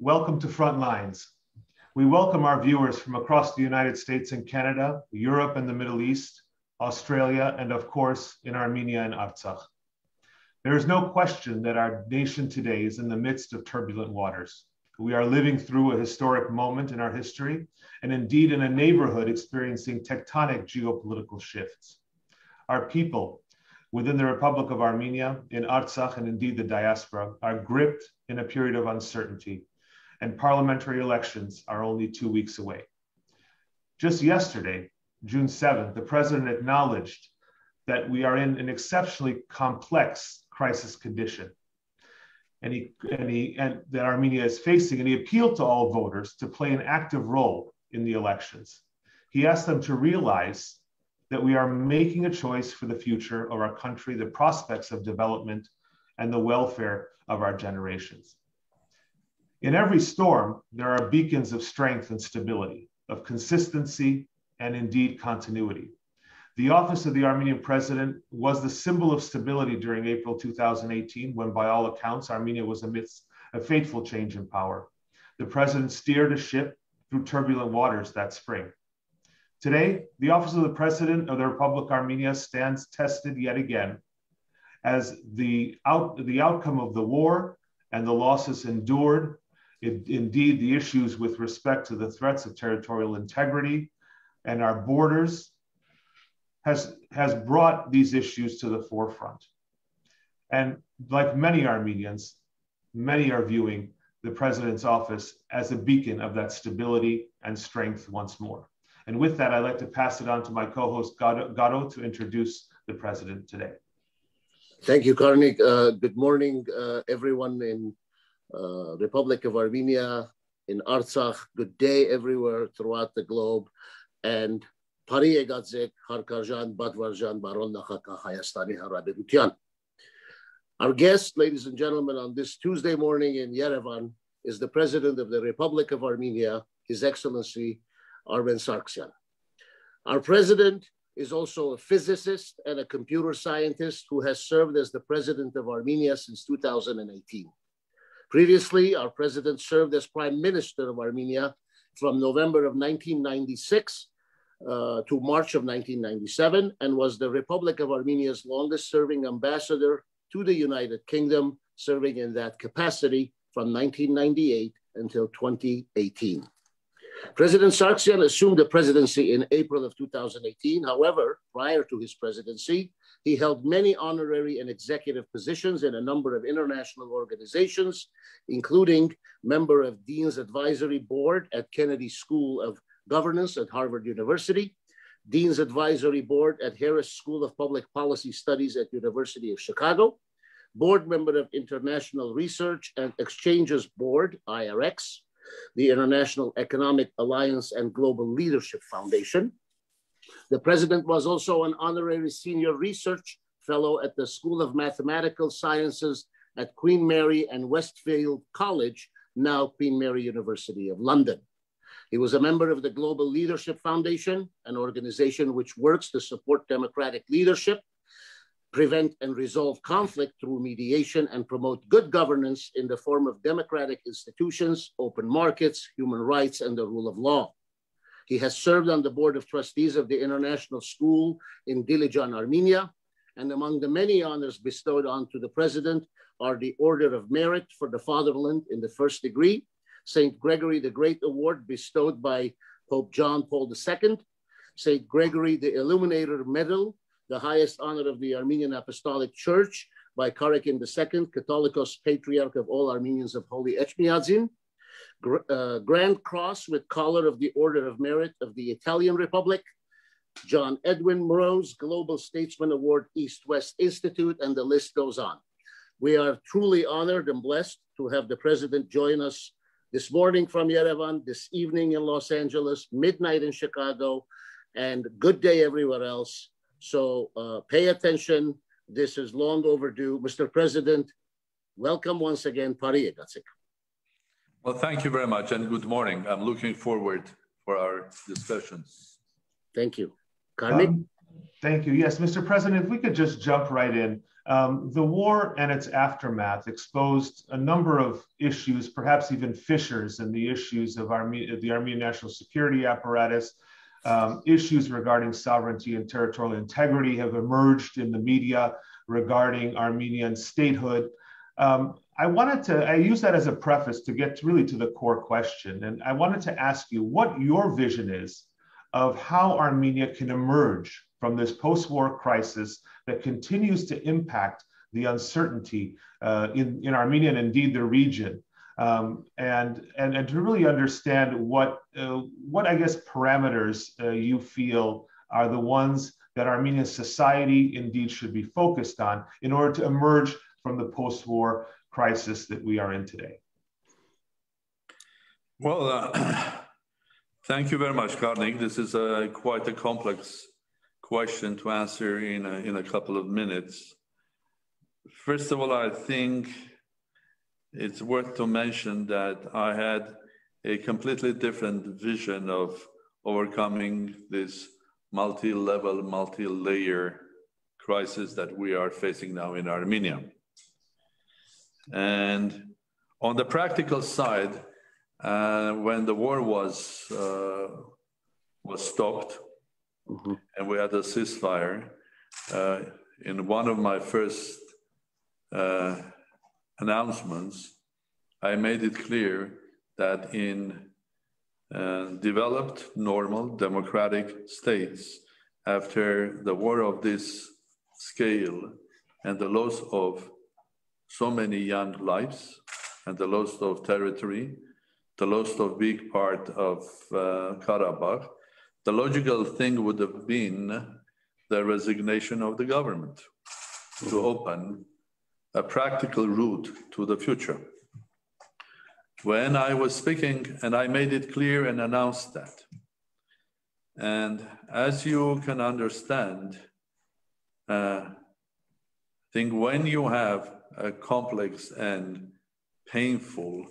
welcome to Frontlines. We welcome our viewers from across the United States and Canada, Europe and the Middle East, Australia, and of course, in Armenia and Artsakh. There is no question that our nation today is in the midst of turbulent waters. We are living through a historic moment in our history, and indeed in a neighborhood experiencing tectonic geopolitical shifts. Our people within the Republic of Armenia, in Artsakh, and indeed the diaspora, are gripped in a period of uncertainty, and parliamentary elections are only 2 weeks away. Just yesterday, June 7th, the president acknowledged that we are in an exceptionally complex crisis condition, and that Armenia is facing, and he appealed to all voters to play an active role in the elections. He asked them to realize that we are making a choice for the future of our country, the prospects of development, and the welfare of our generations. In every storm, there are beacons of strength and stability, of consistency, and indeed continuity. The office of the Armenian president was the symbol of stability during April 2018, when by all accounts, Armenia was amidst a fateful change in power. The president steered a ship through turbulent waters that spring. Today, the office of the President of the Republic of Armenia stands tested yet again as the outcome of the war and the losses endured, indeed the issues with respect to the threats of territorial integrity and our borders has brought these issues to the forefront. And like many Armenians, many are viewing the President's office as a beacon of that stability and strength once more. And with that, I'd like to pass it on to my co-host, Garo, to introduce the president today. Thank you, Karnig. Good morning, everyone in Republic of Armenia, in Artsakh. Good day everywhere throughout the globe. And Pari Egatzek, Harkarjan, Badvarjan, Baron Nachaka, Hayastani Harabirutian. Our guest, ladies and gentlemen, on this Tuesday morning in Yerevan is the President of the Republic of Armenia, His Excellency Armen Sarkissian. Our president is also a physicist and a computer scientist who has served as the president of Armenia since 2018. Previously, our president served as prime minister of Armenia from November of 1996 to March of 1997, and was the Republic of Armenia's longest serving ambassador to the United Kingdom, serving in that capacity from 1998 until 2018. President Sarkissian assumed the presidency in April of 2018. However, prior to his presidency, he held many honorary and executive positions in a number of international organizations, including member of Dean's Advisory Board at Kennedy School of Governance at Harvard University, Dean's Advisory Board at Harris School of Public Policy Studies at University of Chicago, board member of International Research and Exchanges Board, IRX, the International Economic Alliance and Global Leadership Foundation. The president was also an honorary senior research fellow at the School of Mathematical Sciences at Queen Mary and Westfield College, now Queen Mary University of London. He was a member of the Global Leadership Foundation, an organization which works to support democratic leadership, prevent and resolve conflict through mediation, and promote good governance in the form of democratic institutions, open markets, human rights, and the rule of law. He has served on the board of trustees of the International School in Dilijan, Armenia, and among the many honors bestowed on to the president are the Order of Merit for the Fatherland in the first degree, St. Gregory the Great Award bestowed by Pope John Paul II, St. Gregory the Illuminator Medal, the highest honor of the Armenian Apostolic Church by Karnig II, Catholicos Patriarch of all Armenians of Holy Echmiadzin, Grand Cross with Collar of the Order of Merit of the Italian Republic, John Edwin Murrow's Global Statesman Award East-West Institute, and the list goes on. We are truly honored and blessed to have the president join us this morning from Yerevan, this evening in Los Angeles, midnight in Chicago, and good day everywhere else. So pay attention. This is long overdue. Mr. President, welcome once again, Pari Egatzek. Well, thank you very much and good morning. I'm looking forward for our discussions. Thank you. Karnig? Thank you. Yes, Mr. President, if we could just jump right in. The war and its aftermath exposed a number of issues, perhaps even fissures in the issues of the Armenian national security apparatus. Issues regarding sovereignty and territorial integrity have emerged in the media regarding Armenian statehood. I use that as a preface to get really to the core question. And I wanted to ask you what your vision is of how Armenia can emerge from this post-war crisis that continues to impact the uncertainty in Armenia and indeed the region. And to really understand what I guess parameters you feel are the ones that Armenian society indeed should be focused on in order to emerge from the post-war crisis that we are in today. Well, thank you very much, Karnig. This is quite a complex question to answer in a couple of minutes. First of all, I think it's worth to mention that I had a completely different vision of overcoming this multi-level, multi-layer crisis that we are facing now in Armenia. And on the practical side, when the war was stopped, and we had a ceasefire, in one of my first announcements, I made it clear that in developed, normal, democratic states, after the war of this scale and the loss of so many young lives and the loss of territory, the loss of big part of Karabakh, the logical thing would have been the resignation of the government to open a practical route to the future. When I was speaking, and I made it clear and announced that. And as you can understand, I think when you have a complex and painful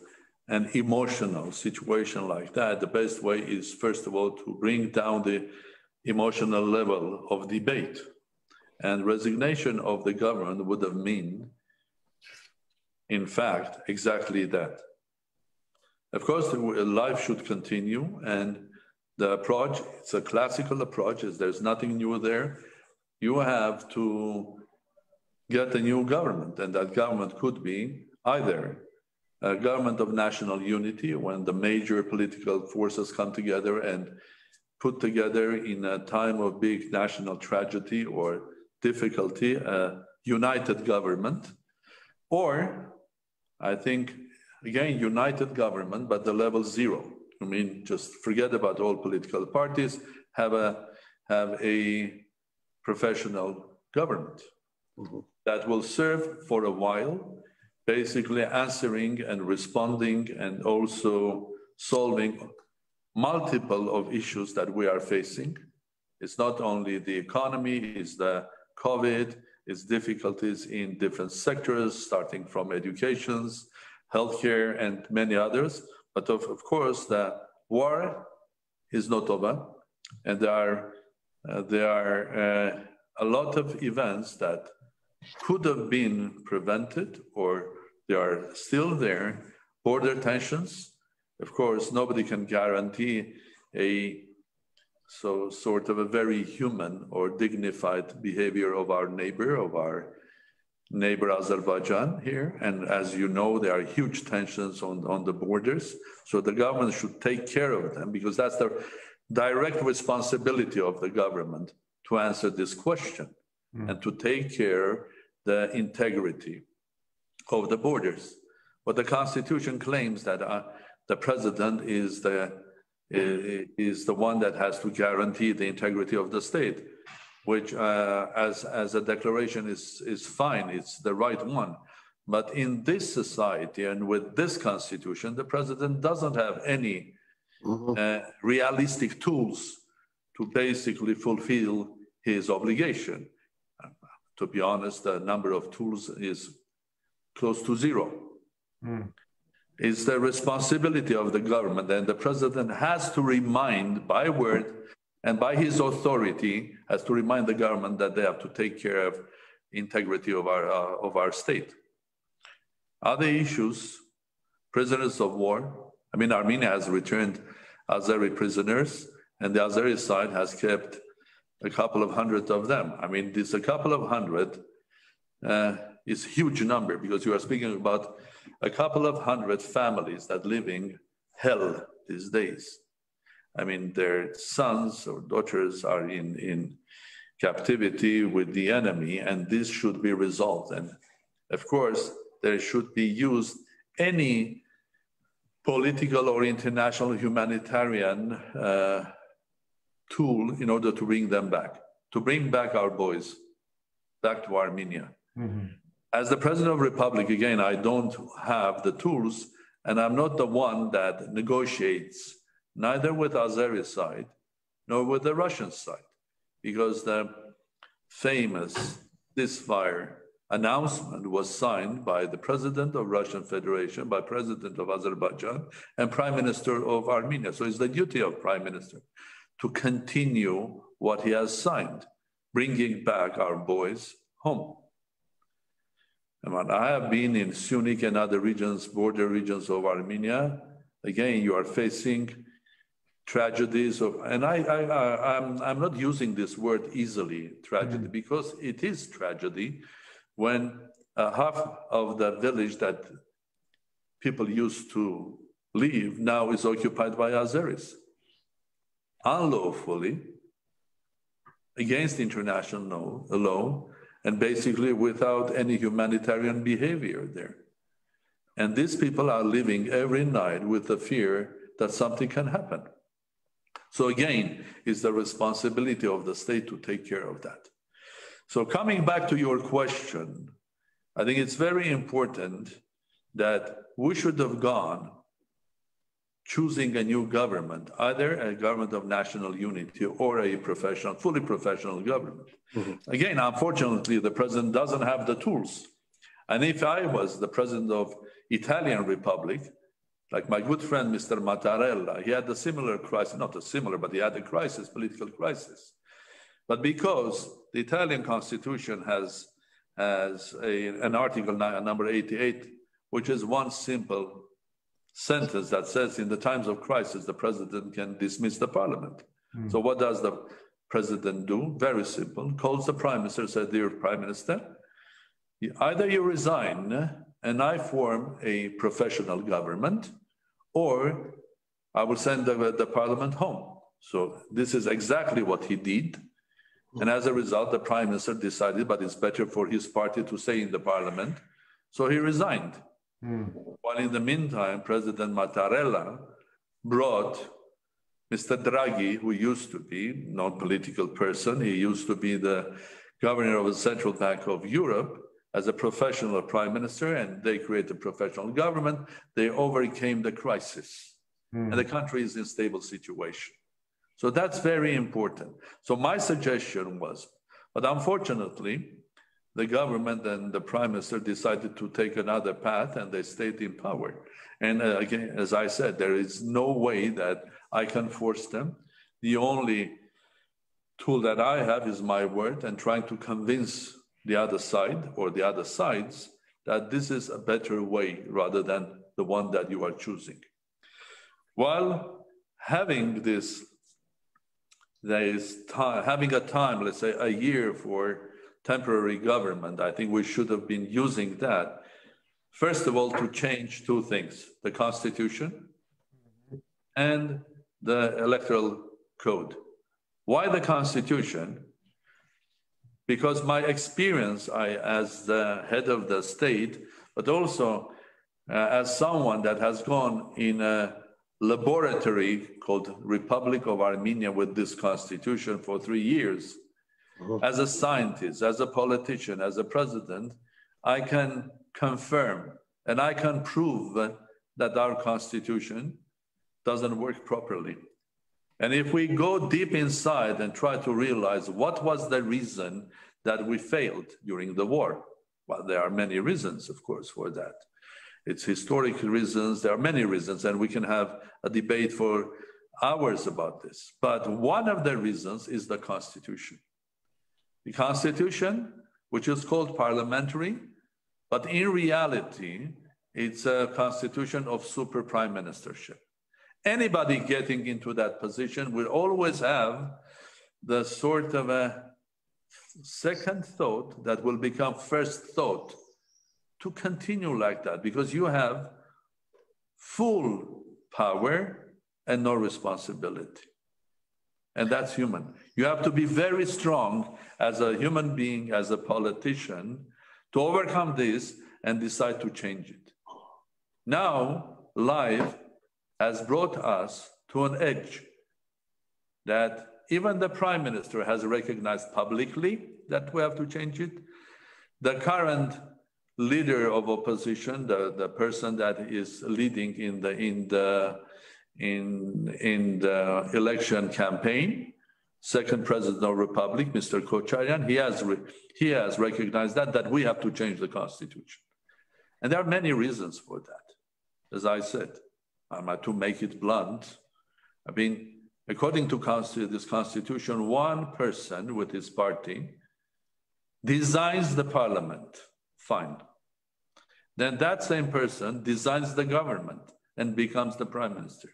and emotional situation like that, the best way is, first of all, to bring down the emotional level of debate. And resignation of the government would have meant, in fact, exactly that. Of course, life should continue, and the approach, it's a classical approach, there's nothing new there. You have to get a new government, and that government could be either a government of national unity, when the major political forces come together and put together in a time of big national tragedy or difficulty, a united government, or I think, again, united government, but the level 0. I mean, just forget about all political parties, have a professional government that will serve for a while, basically answering and responding and also solving multiple of issues that we are facing. It's not only the economy, it's the COVID, it's difficulties in different sectors, starting from educations, healthcare, and many others. But of course, the war is not over, and there are a lot of events that could have been prevented, or they are still there. Border tensions, of course, nobody can guarantee sort of a very human or dignified behavior of our neighbor Azerbaijan here. And as you know, there are huge tensions on the borders. So the government should take care of them, because that's the direct responsibility of the government to answer this question and to take care the integrity of the borders. But the Constitution claims that the president is the one that has to guarantee the integrity of the state, which as a declaration is fine, it's the right one. But in this society and with this constitution, the president doesn't have any realistic tools to basically fulfill his obligation. To be honest, the number of tools is close to 0. It's the responsibility of the government, and the president has to remind by word and by his authority, has to remind the government that they have to take care of integrity of our state. Other issues, prisoners of war. I mean, Armenia has returned Azeri prisoners, and the Azeri side has kept a couple of hundred of them. I mean, this a couple of hundred is a huge number, because you are speaking about a couple of hundred families that living hell these days. I mean, their sons or daughters are in captivity with the enemy, and this should be resolved. And of course, there should be used any political or international humanitarian tool in order to bring them back, to bring back our boys back to Armenia. Mm-hmm. As the President of the Republic, again, I don't have the tools, and I'm not the one that negotiates neither with Azeri side nor with the Russian side, because the famous ceasefire announcement was signed by the President of Russian Federation, by President of Azerbaijan, and Prime Minister of Armenia. So it's the duty of Prime Minister to continue what he has signed, bringing back our boys home. I have been in Syunik and other regions, border regions of Armenia. Again, you are facing tragedies of, and I'm not using this word easily, tragedy, because it is tragedy when half of the village that people used to live now is occupied by Azeris, unlawfully, against international law, and basically without any humanitarian behavior there. And these people are living every night with the fear that something can happen. So again, it's the responsibility of the state to take care of that. So coming back to your question, I think it's very important that we should have gone choosing a new government, either a government of national unity or a professional, fully professional government. Mm-hmm. Again, unfortunately, the president doesn't have the tools. And if I was the president of Italian Republic, like my good friend, Mr. Mattarella, he had a similar crisis, not a similar, but he had a crisis, political crisis. But because the Italian constitution has an article number 88, which is one simple sentence that says in the times of crisis, the president can dismiss the parliament. Mm. So what does the president do? Very simple, calls the prime minister, says, dear prime minister, either you resign and I form a professional government, or I will send the parliament home. So this is exactly what he did. And as a result, the prime minister decided, but it's better for his party to stay in the parliament. So he resigned. Mm. While in the meantime, President Mattarella brought Mr. Draghi, who used to be a non-political person, he used to be the governor of the Central Bank of Europe, as a professional prime minister, and they created a professional government. They overcame the crisis, and the country is in a stable situation. So that's very important. So my suggestion was, but unfortunately, the government and the prime minister decided to take another path, and they stayed in power. And again, as I said, there is no way that I can force them. The only tool that I have is my word, and trying to convince the other side or the other sides that this is a better way rather than the one that you are choosing. While having this, having a time, let's say a year for temporary government, I think we should have been using that, first of all, to change two things, the constitution and the electoral code. Why the constitution? Because my experience, as the head of the state, but also as someone that has gone in a laboratory called Republic of Armenia with this constitution for 3 years, as a scientist, as a politician, as a president, I can confirm and I can prove that our constitution doesn't work properly. And if we go deep inside and try to realize what was the reason that we failed during the war, well, there are many reasons, of course, for that. It's historic reasons, there are many reasons, and we can have a debate for hours about this. But one of the reasons is the Constitution. The Constitution which is called parliamentary, but in reality, it's a constitution of super prime ministership. Anybody getting into that position will always have the sort of a second thought that will become first thought to continue like that, because you have full power and no responsibility. And that's human. You have to be very strong as a human being, as a politician, to overcome this and decide to change it. Now, life has brought us to an edge that even the prime minister has recognized publicly that we have to change it. The current leader of opposition, the person that is leading in the election campaign, second president of the republic, Mr. Kocharian, he has recognized that we have to change the constitution. And there are many reasons for that. As I said, to make it blunt, I mean, according to this constitution, one person with his party designs the parliament, fine. Then that same person designs the government and becomes the prime minister.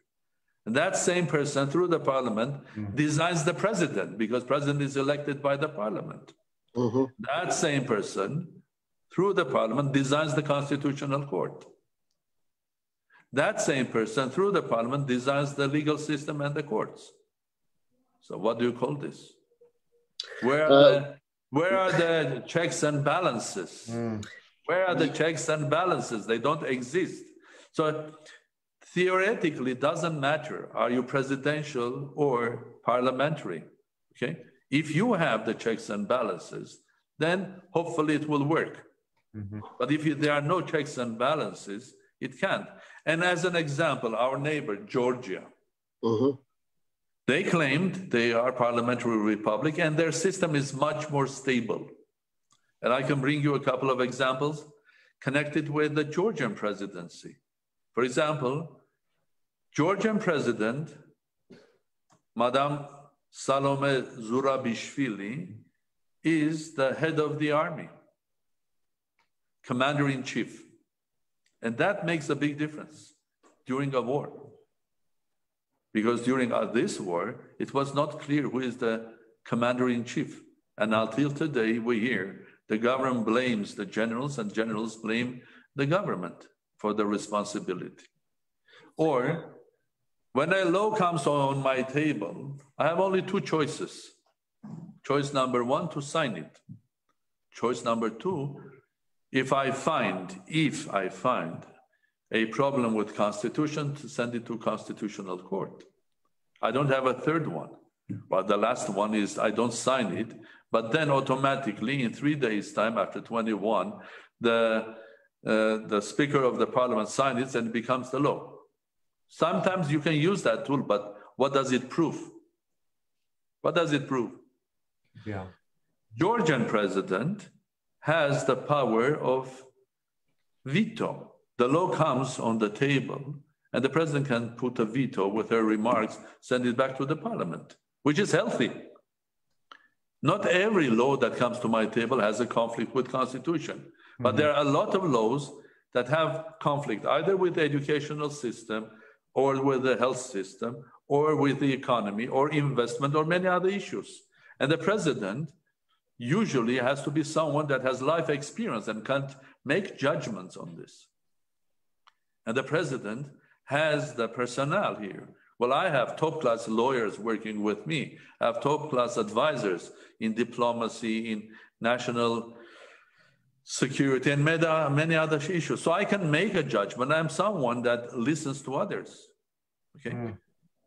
And that same person, through the parliament, designs the president, because president is elected by the parliament. That same person, through the parliament, designs the constitutional court. That same person, through the parliament, designs the legal system and the courts. So what do you call this? Where are the checks and balances? Where are the checks and balances? They don't exist. So theoretically, it doesn't matter, are you presidential or parliamentary, okay? If you have the checks and balances, then hopefully it will work. But if there are no checks and balances, it can't. And as an example, our neighbor, Georgia, they claimed they are parliamentary republic and their system is much more stable. And I can bring you a couple of examples connected with the Georgian presidency. For example, Georgian president, Madame Salome Zurabishvili, is the head of the army, commander-in-chief. And that makes a big difference during a war. Because during this war, it was not clear who is the commander-in-chief. And until today, we hear the government blames the generals and generals blame the government for the responsibility. Or when a law comes on my table, I have only two choices. Choice number one, to sign it. Choice number two, if I find a problem with constitution, to send it to constitutional court. I don't have a third one. Well, the last one is I don't sign it, but then automatically in 3 days' time, after 21, the Speaker of the Parliament signs it and it becomes the law. Sometimes you can use that tool, but what does it prove? What does it prove? Yeah. Georgian president has the power of veto. The law comes on the table and the president can put a veto with her remarks, send it back to the parliament, which is healthy. Not every law that comes to my table has a conflict with constitution, but there are a lot of laws that have conflict either with the educational system or with the health system or with the economy or investment or many other issues. And the president usually has to be someone that has life experience and can make judgments on this. And the president has the personnel here. Well, I have top-class lawyers working with me. I have top-class advisors in diplomacy, in national security, and many other issues. So I can make a judgment. I'm someone that listens to others, okay?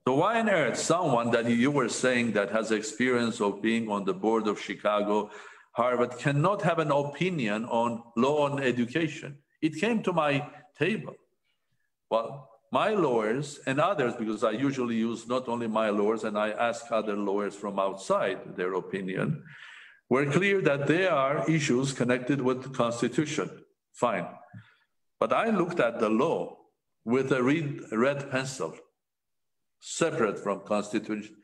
So why on earth someone that you were saying that has experience of being on the board of Chicago, Harvard, cannot have an opinion on law and education? It came to my table. Well, my lawyers and others, because I usually use not only my lawyers and I ask other lawyers from outside their opinion, were clear that there are issues connected with the Constitution. Fine. But I looked at the law with a red pencil, separate from Constitution,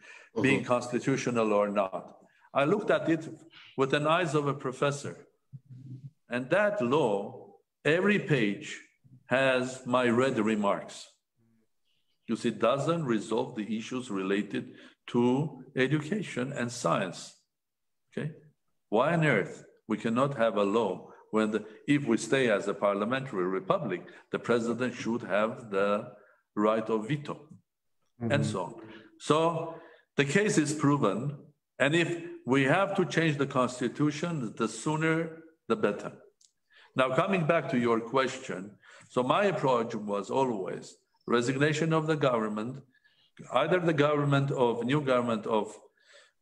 being constitutional or not. I looked at it with the eyes of a professor. And that law, every page has my red remarks. Because it doesn't resolve the issues related to education and science. Okay? Why on earth we cannot have a law when, if we stay as a parliamentary republic, the president should have the right of veto, and so on. So the case is proven, and if we have to change the constitution, the sooner the better. Now, coming back to your question, so my approach was always resignation of the government, either the new government of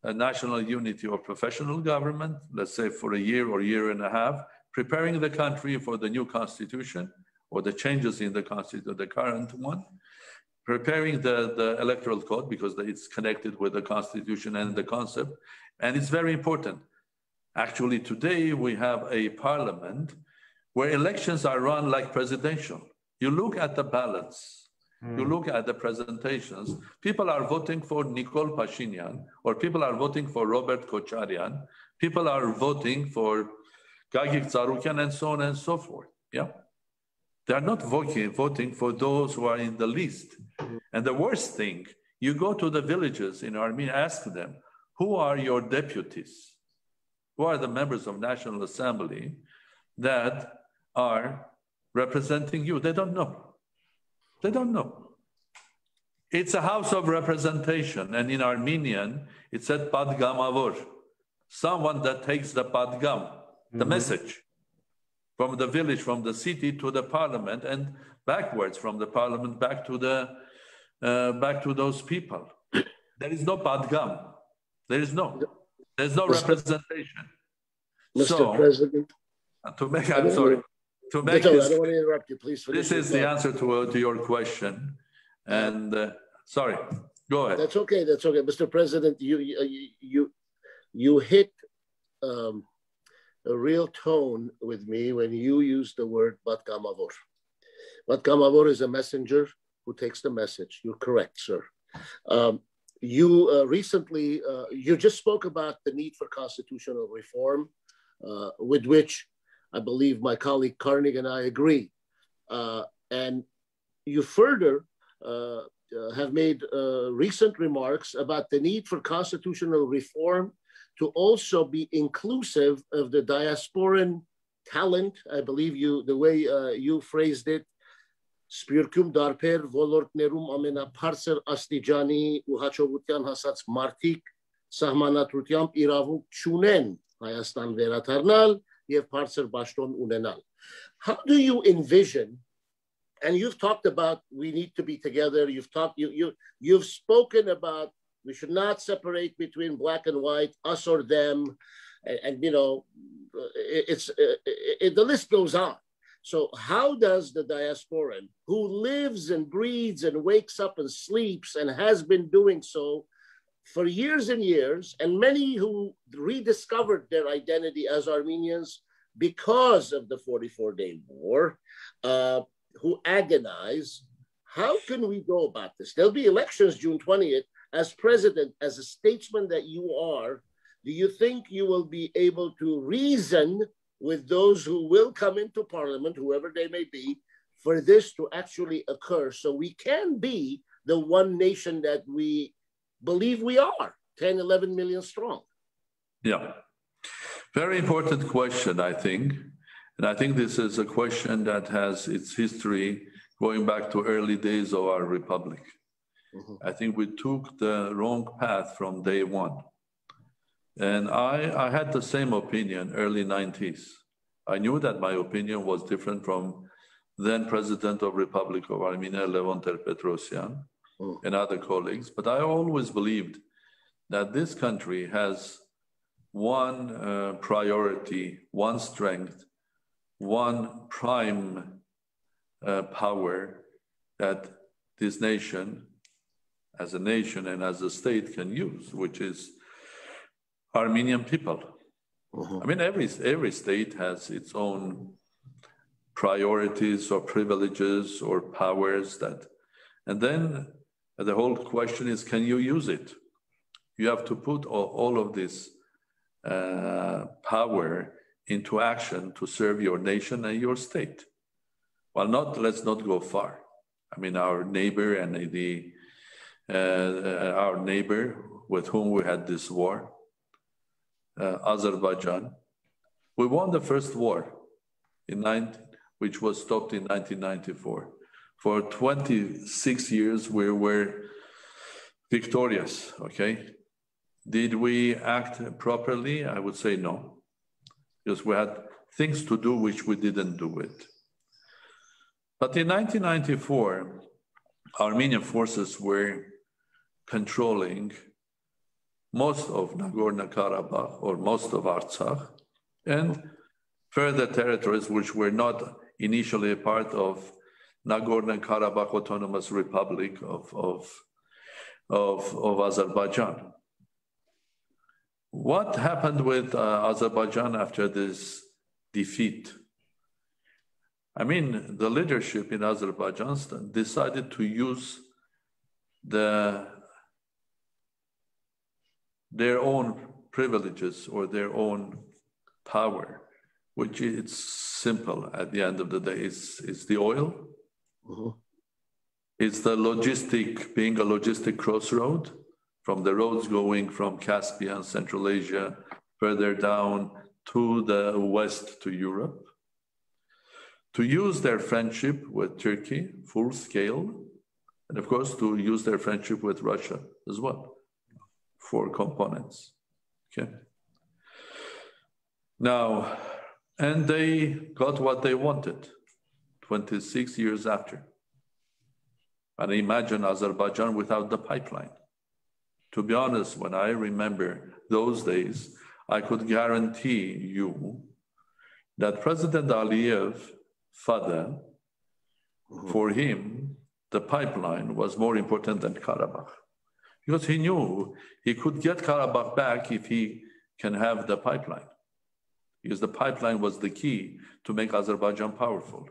national unity or professional government, let's say for a year or year and a half, preparing the country for the new constitution or the changes in the constitution, the current one, preparing the electoral code because it's connected with the constitution and the concept. And it's very important. Actually, today we have a parliament where elections are run like presidential. You look at the ballots, you look at the presentations, people are voting for Nicole Pashinyan, or people are voting for Robert Kocharian, people are voting for Gagik Tsarukian, and so on and so forth. Yeah. They are not voting for those who are in the list. And the worst thing, you go to the villages in Armenia, ask them, who are your deputies? Who are the members of National Assembly that are representing you? They don't know. They don't know. It's a house of representation. And in Armenian, it said padgamavor, someone that takes the padgam, the message, from the village, from the city to the parliament, and backwards from the parliament back to those people. There is no padgam. There's no representation. Mr. President, I'm sorry. To make this, I don't want to interrupt you. Please finish. This is the answer to your question. And sorry, go ahead. That's okay. That's okay, Mr. President. You hit a real tone with me when you used the word Batkamavor. Batkamavor is a messenger who takes the message. You're correct, sir. You recently, you just spoke about the need for constitutional reform, with which I believe my colleague Karnig and I agree. And you further have made recent remarks about the need for constitutional reform to also be inclusive of the diasporan talent. I believe the way you phrased it, Spirkum darper volortnerum ամենաբարձր աստիճանի ու հաջողության հասած մարդիկ սահմանադրությամբ իրավունք չունեն Հայաստան վերադառնալ եւ բարձր պաշտոն ունենալ. How do you envision, and you've talked about we need to be together, you've spoken about we should not separate between black and white, us or them, and you know, the list goes on. So how does the diasporan, who lives and breathes and wakes up and sleeps and has been doing so for years and years, and many who rediscovered their identity as Armenians because of the 44-day war, who agonize, how can we go about this? There'll be elections June 20th. As president, as a statesman that you are, do you think you will be able to reason with those who will come into parliament, whoever they may be, for this to actually occur so we can be the one nation that we believe we are, 10, 11 million strong? Yeah, very important question, I think. And I think this is a question that has its history going back to early days of our republic. I think we took the wrong path from day one. And I had the same opinion early 90s. I knew that my opinion was different from then President of Republic of Armenia, Levon Ter-Petrosyan, and other colleagues. But I always believed that this country has one priority, one strength, one prime power that this nation, as a nation and as a state, can use, which is Armenian people. I mean, every state has its own priorities or privileges or powers and then the whole question is, can you use it? You have to put all of this power into action to serve your nation and your state. Well, let's not go far. I mean, our neighbor and our neighbor with whom we had this war, Azerbaijan, we won the first war which was stopped in 1994. For 26 years, we were victorious, okay? Did we act properly? I would say no, because we had things to do which we didn't do it. But in 1994, Armenian forces were controlling most of Nagorno-Karabakh or most of Artsakh and further territories which were not initially a part of Nagorno-Karabakh Autonomous Republic of Azerbaijan. What happened with Azerbaijan after this defeat? I mean, the leadership in Azerbaijan decided to use their own privileges or their own power, which is simple at the end of the day. It's the oil. Mm-hmm. It's the being a logistic crossroad from the roads going from Caspian, Central Asia, further down to the west to Europe. To use their friendship with Turkey full scale, and of course to use their friendship with Russia as well for components, okay? Now, and they got what they wanted 26 years after. And imagine Azerbaijan without the pipeline. To be honest, when I remember those days, I could guarantee you that President Aliyev's father, for him, the pipeline was more important than Karabakh. Because he knew he could get Karabakh back if he can have the pipeline. Because the pipeline was the key to make Azerbaijan powerful.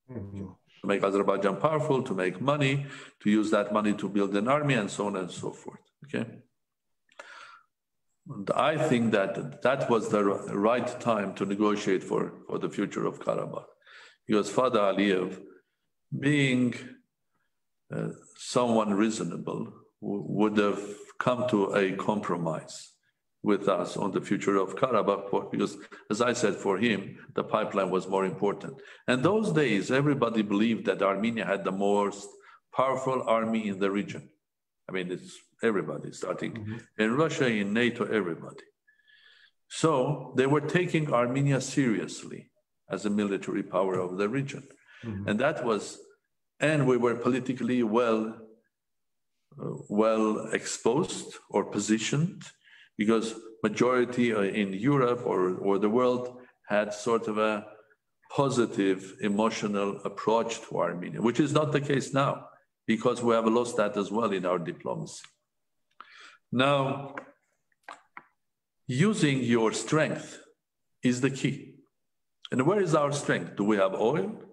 Mm-hmm. To make Azerbaijan powerful, to make money, to use that money to build an army, and so on and so forth, okay? And I think that was the right time to negotiate for the future of Karabakh. Because Father Aliyev, being someone reasonable, would have come to a compromise with us on the future of Karabakh, because, as I said, for him, the pipeline was more important. And those days, everybody believed that Armenia had the most powerful army in the region. I mean, it's everybody, starting in Russia, in NATO, everybody. So they were taking Armenia seriously as a military power of the region. Mm-hmm. And that was, and we were politically well exposed or positioned, because majority in Europe or the world had sort of a positive emotional approach to Armenia, which is not the case now, because we have lost that as well in our diplomacy. Now, using your strength is the key. And where is our strength? Do we have oil?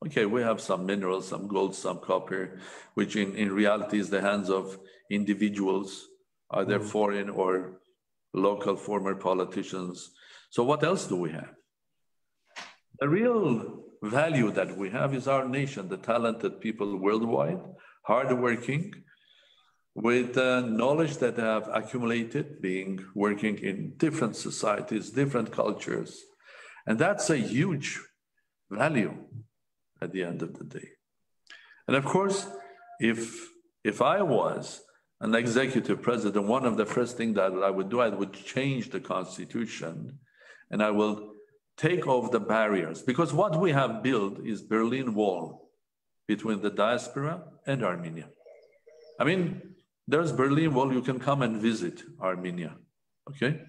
Okay, we have some minerals, some gold, some copper, which in reality is the hands of individuals, either foreign or local former politicians. So what else do we have? The real value that we have is our nation, the talented people worldwide, hardworking, with knowledge that they have accumulated, working in different societies, different cultures. And that's a huge value at the end of the day. And of course, if I was an executive president, one of the first things that I would do, I would change the constitution, and I will take off the barriers, because what we have built is Berlin Wall between the diaspora and Armenia. I mean, there's Berlin Wall, you can come and visit Armenia, okay?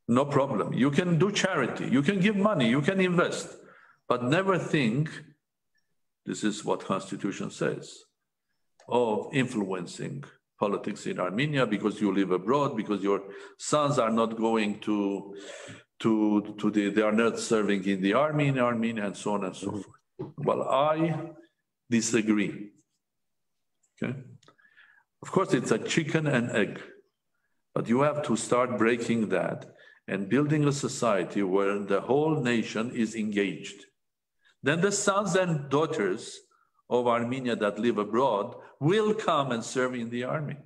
No problem. You can do charity, you can give money, you can invest, but never think, this is what Constitution says, of influencing politics in Armenia because you live abroad, because your sons are not going they are not serving in the army in Armenia, and so on and so forth. Well, I disagree, okay? Of course, it's a chicken and egg, but you have to start breaking that and building a society where the whole nation is engaged. Then the sons and daughters of Armenia that live abroad will come and serve in the army.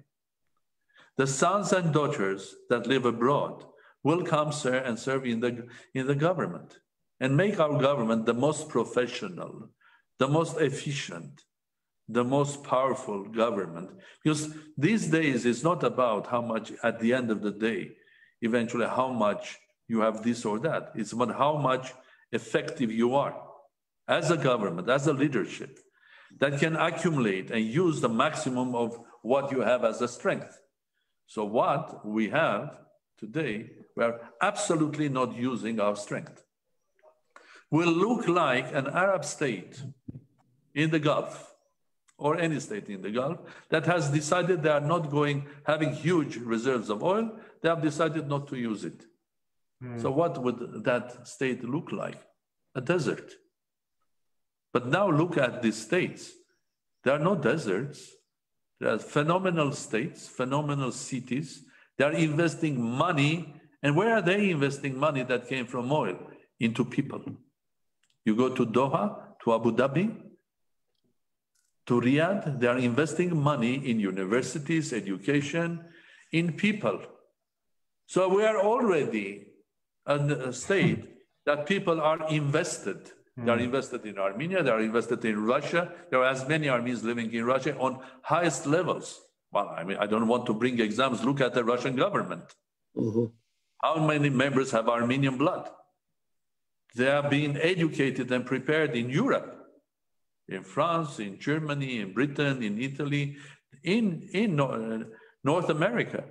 The sons and daughters that live abroad will come and serve in the government and make our government the most professional, the most efficient, the most powerful government. Because these days it's not about how much at the end of the day, eventually how much you have this or that. It's about how much effective you are as a government, as a leadership that can accumulate and use the maximum of what you have as a strength. So what we have today, we are absolutely not using our strength. Will look like an Arab state in the Gulf or any state in the Gulf that has decided they are not having huge reserves of oil. They have decided not to use it. So what would that state look like? A desert. But now look at these states. There are no deserts. There are phenomenal states, phenomenal cities. They are investing money. And where are they investing money that came from oil? Into people. You go to Doha, to Abu Dhabi, to Riyadh, they are investing money in universities, education, in people. So we are already a state that people are invested. They are invested in Armenia, they are invested in Russia. There are as many Armenians living in Russia on highest levels. Well, I mean, I don't want to bring examples. Look at the Russian government. How many members have Armenian blood? They are being educated and prepared in Europe, in France, in Germany, in Britain, in Italy, in North America,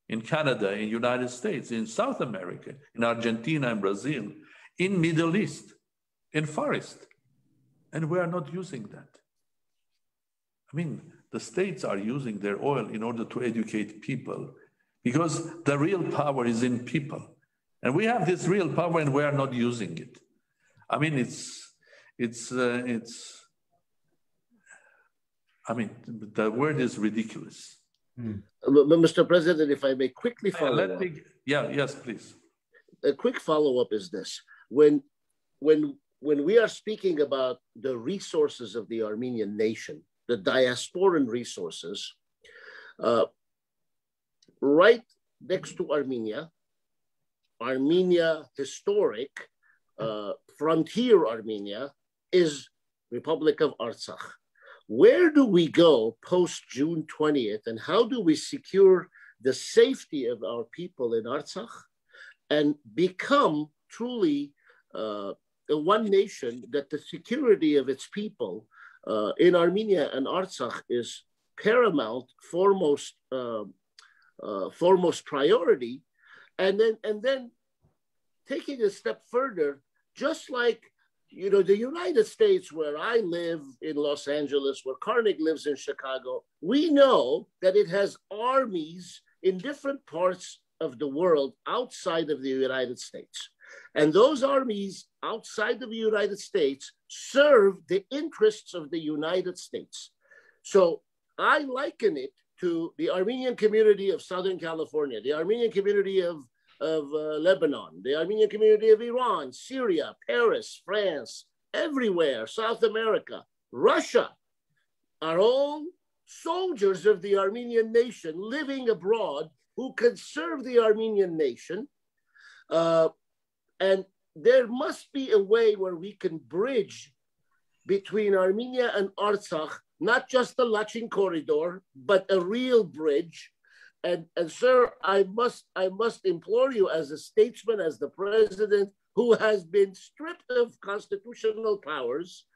in Canada, in United States, in South America, in Argentina and Brazil, in Middle East, in Far East. And we are not using that. I mean, the states are using their oil in order to educate people because the real power is in people. And we have this real power and we are not using it. I mean, I mean, the word is ridiculous. Mr. President, if I may quickly follow up. Yes, please. A quick follow-up is this. When we are speaking about the resources of the Armenian nation, the diasporan resources, right next to Armenia historic, frontier Armenia is Republic of Artsakh. Where do we go post June 20th and how do we secure the safety of our people in Artsakh and become truly the one nation that the security of its people in Armenia and Artsakh is paramount, foremost priority, and then taking a step further, just like the United States, where I live in Los Angeles, where Karnig lives in Chicago, we know that it has armies in different parts of the world outside of the United States. And those armies outside of the United States serve the interests of the United States. So I liken it to the Armenian community of Southern California, the Armenian community of Lebanon, the Armenian community of Iran, Syria, Paris, France, everywhere, South America, Russia, are all soldiers of the Armenian nation living abroad who can serve the Armenian nation. And there must be a way where we can bridge between Armenia and Artsakh, not just the Lachin corridor, but a real bridge. And sir, I must implore you as a statesman, as the president who has been stripped of constitutional powers,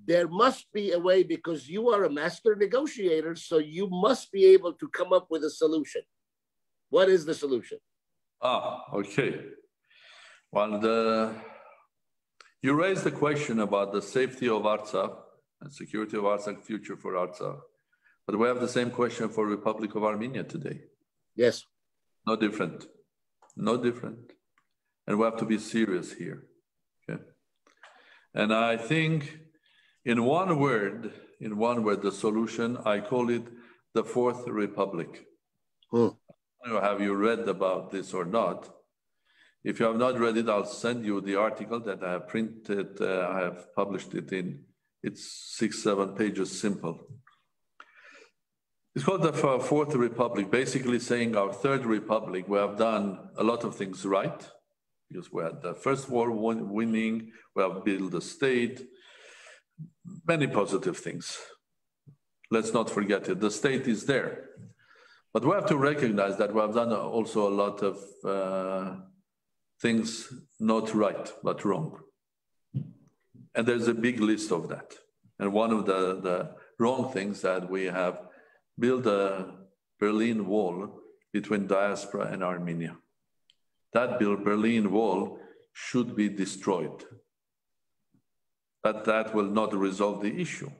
there must be a way, because you are a master negotiator, so you must be able to come up with a solution. What is the solution? Okay. Well, you raised the question about the safety of Artsakh and security of Artsakh, future for Artsakh. But we have the same question for Republic of Armenia today. Yes. No different. No different. And we have to be serious here. Okay. And I think in one word, the solution, I call it the Fourth Republic. Have you read about this or not? If you have not read it, I'll send you the article that I have printed. I have published it it's 6-7 pages, simple. It's called the Fourth Republic, basically saying our Third Republic, we have done a lot of things right, because we had the First War winning, we have built the state, many positive things. Let's not forget it, the state is there. But we have to recognize that we have done also a lot of things not right, but wrong. And there's a big list of that. And one of the wrong things that we have built a Berlin Wall between diaspora and Armenia. That Berlin Wall should be destroyed. But that will not resolve the issue.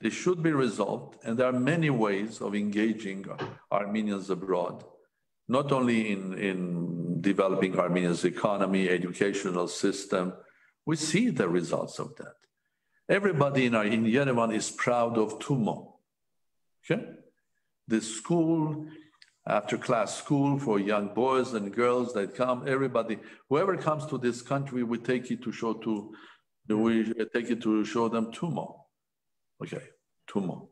They should be resolved, and there are many ways of engaging Armenians abroad, not only in developing Armenia's economy, educational system. We see the results of that. Everybody in Yerevan is proud of TUMO. Okay? The school, after class school for young boys and girls that come, everybody, whoever comes to this country, we take it to show them TUMO. Okay, TUMO.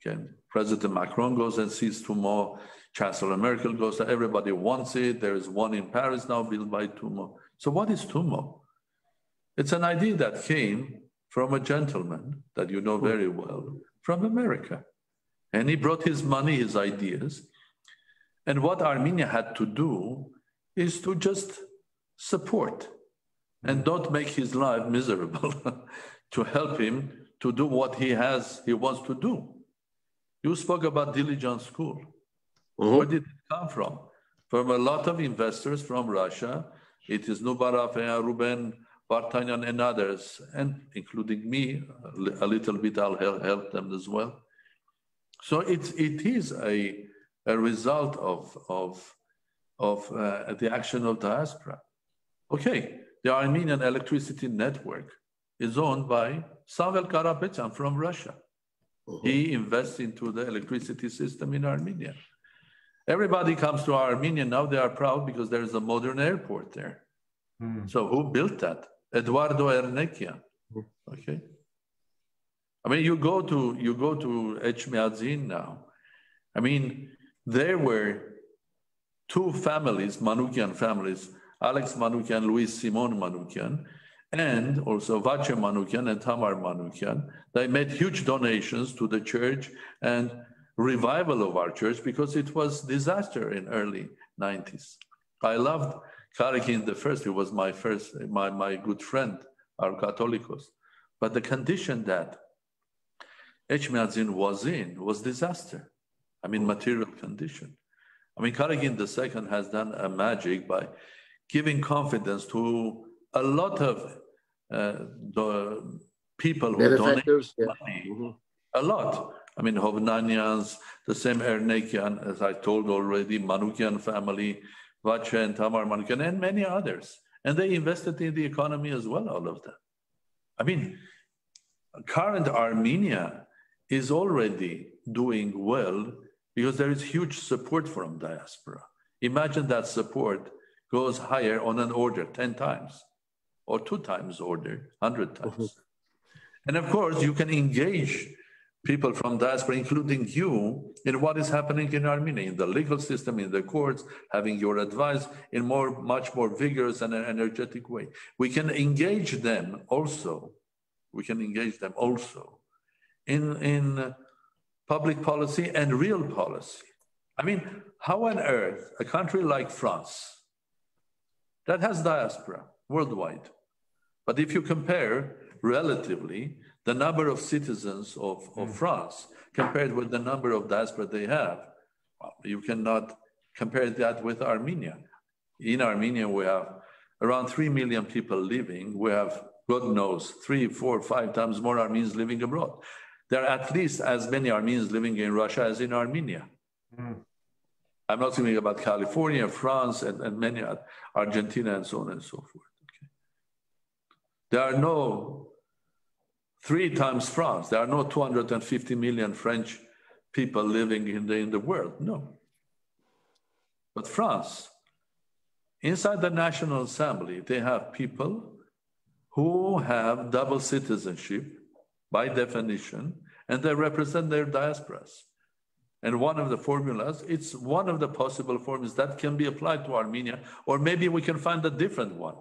Okay, President Macron goes and sees TUMO. Chancellor Merkel goes, everybody wants it. There is one in Paris now built by TUMO. So what is TUMO? It's an idea that came from a gentleman that you know very well, from America. And he brought his money, his ideas. And what Armenia had to do is to just support and don't make his life miserable, to help him to do what he wants to do. You spoke about Diligent School. Mm-hmm. Where did it come from? From a lot of investors from Russia. It is Nubarov, Ruben, Vartanyan, and others, and including me, a little bit I'll help them as well. So it is a result of the action of diaspora. Okay, the Armenian Electricity Network is owned by Savel Karapetyan from Russia. Mm-hmm. He invests into the electricity system in Armenia. Everybody comes to Armenia now, they are proud because there is a modern airport there. Mm. So who built that? Eduardo Ernequian. Okay. I mean, you go to Echmiadzin now. I mean, there were two families, Manoukian families, Alex Manoukian, Luis Simon Manoukian, and also Vache Manoukian and Tamar Manoukian. They made huge donations to the church and revival of our church because it was disaster in early 90s. I loved Karnig the first. He was my good friend, our Catholicos. But the condition that Echmiadzin was in was disaster. I mean, material condition. I mean, Karnig the second has done a magic by giving confidence to a lot of the people who donate money. Mm-hmm. A lot. I mean, Hovnanians, the same Ernequian, as I told already, Manoukian family, Vache and Tamar Manoukian, and many others. And they invested in the economy as well, all of them. I mean, current Armenia is already doing well because there is huge support from diaspora. Imagine that support goes higher on an order 10 times or 2 times order, 100 times. Mm-hmm. And of course, you can engage people from diaspora, including you, in what is happening in Armenia, in the legal system, in the courts, having your advice in much more vigorous and energetic way. We can engage them also. In public policy and real policy. I mean, how on earth a country like France that has diaspora worldwide, but if you compare relatively the number of citizens of France compared with the number of diaspora they have, well, you cannot compare that with Armenia. In Armenia, we have around 3 million people living. We have, God knows, 3, 4, 5 times more Armenians living abroad. There are at least as many Armenians living in Russia as in Armenia. Mm. I'm not thinking about California, France, and many, Argentina, and so on and so forth. Okay. There are no 3 times France. There are no 250 million French people living in the world. No. But France inside the National Assembly, they have people who have double citizenship by definition, and they represent their diasporas. And one of the formulas, it's one of the possible formulas that can be applied to Armenia, or maybe we can find a different one.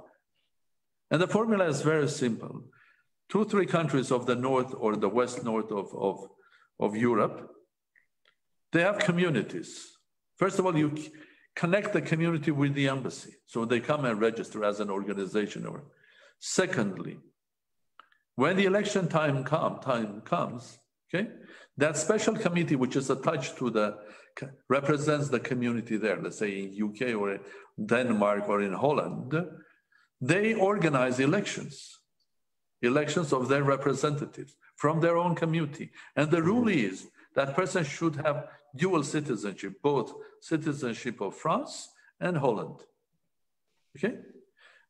And the formula is very simple. 2-3 countries of the north or the west north of Europe, they have communities. First of all, you connect the community with the embassy. So they come and register as an organization. Secondly, when the election time comes, okay, that special committee, which is attached to represents the community there, let's say in UK or in Denmark or in Holland, they organize elections of their representatives from their own community. And the rule is that person should have dual citizenship, both citizenship of France and Holland, okay?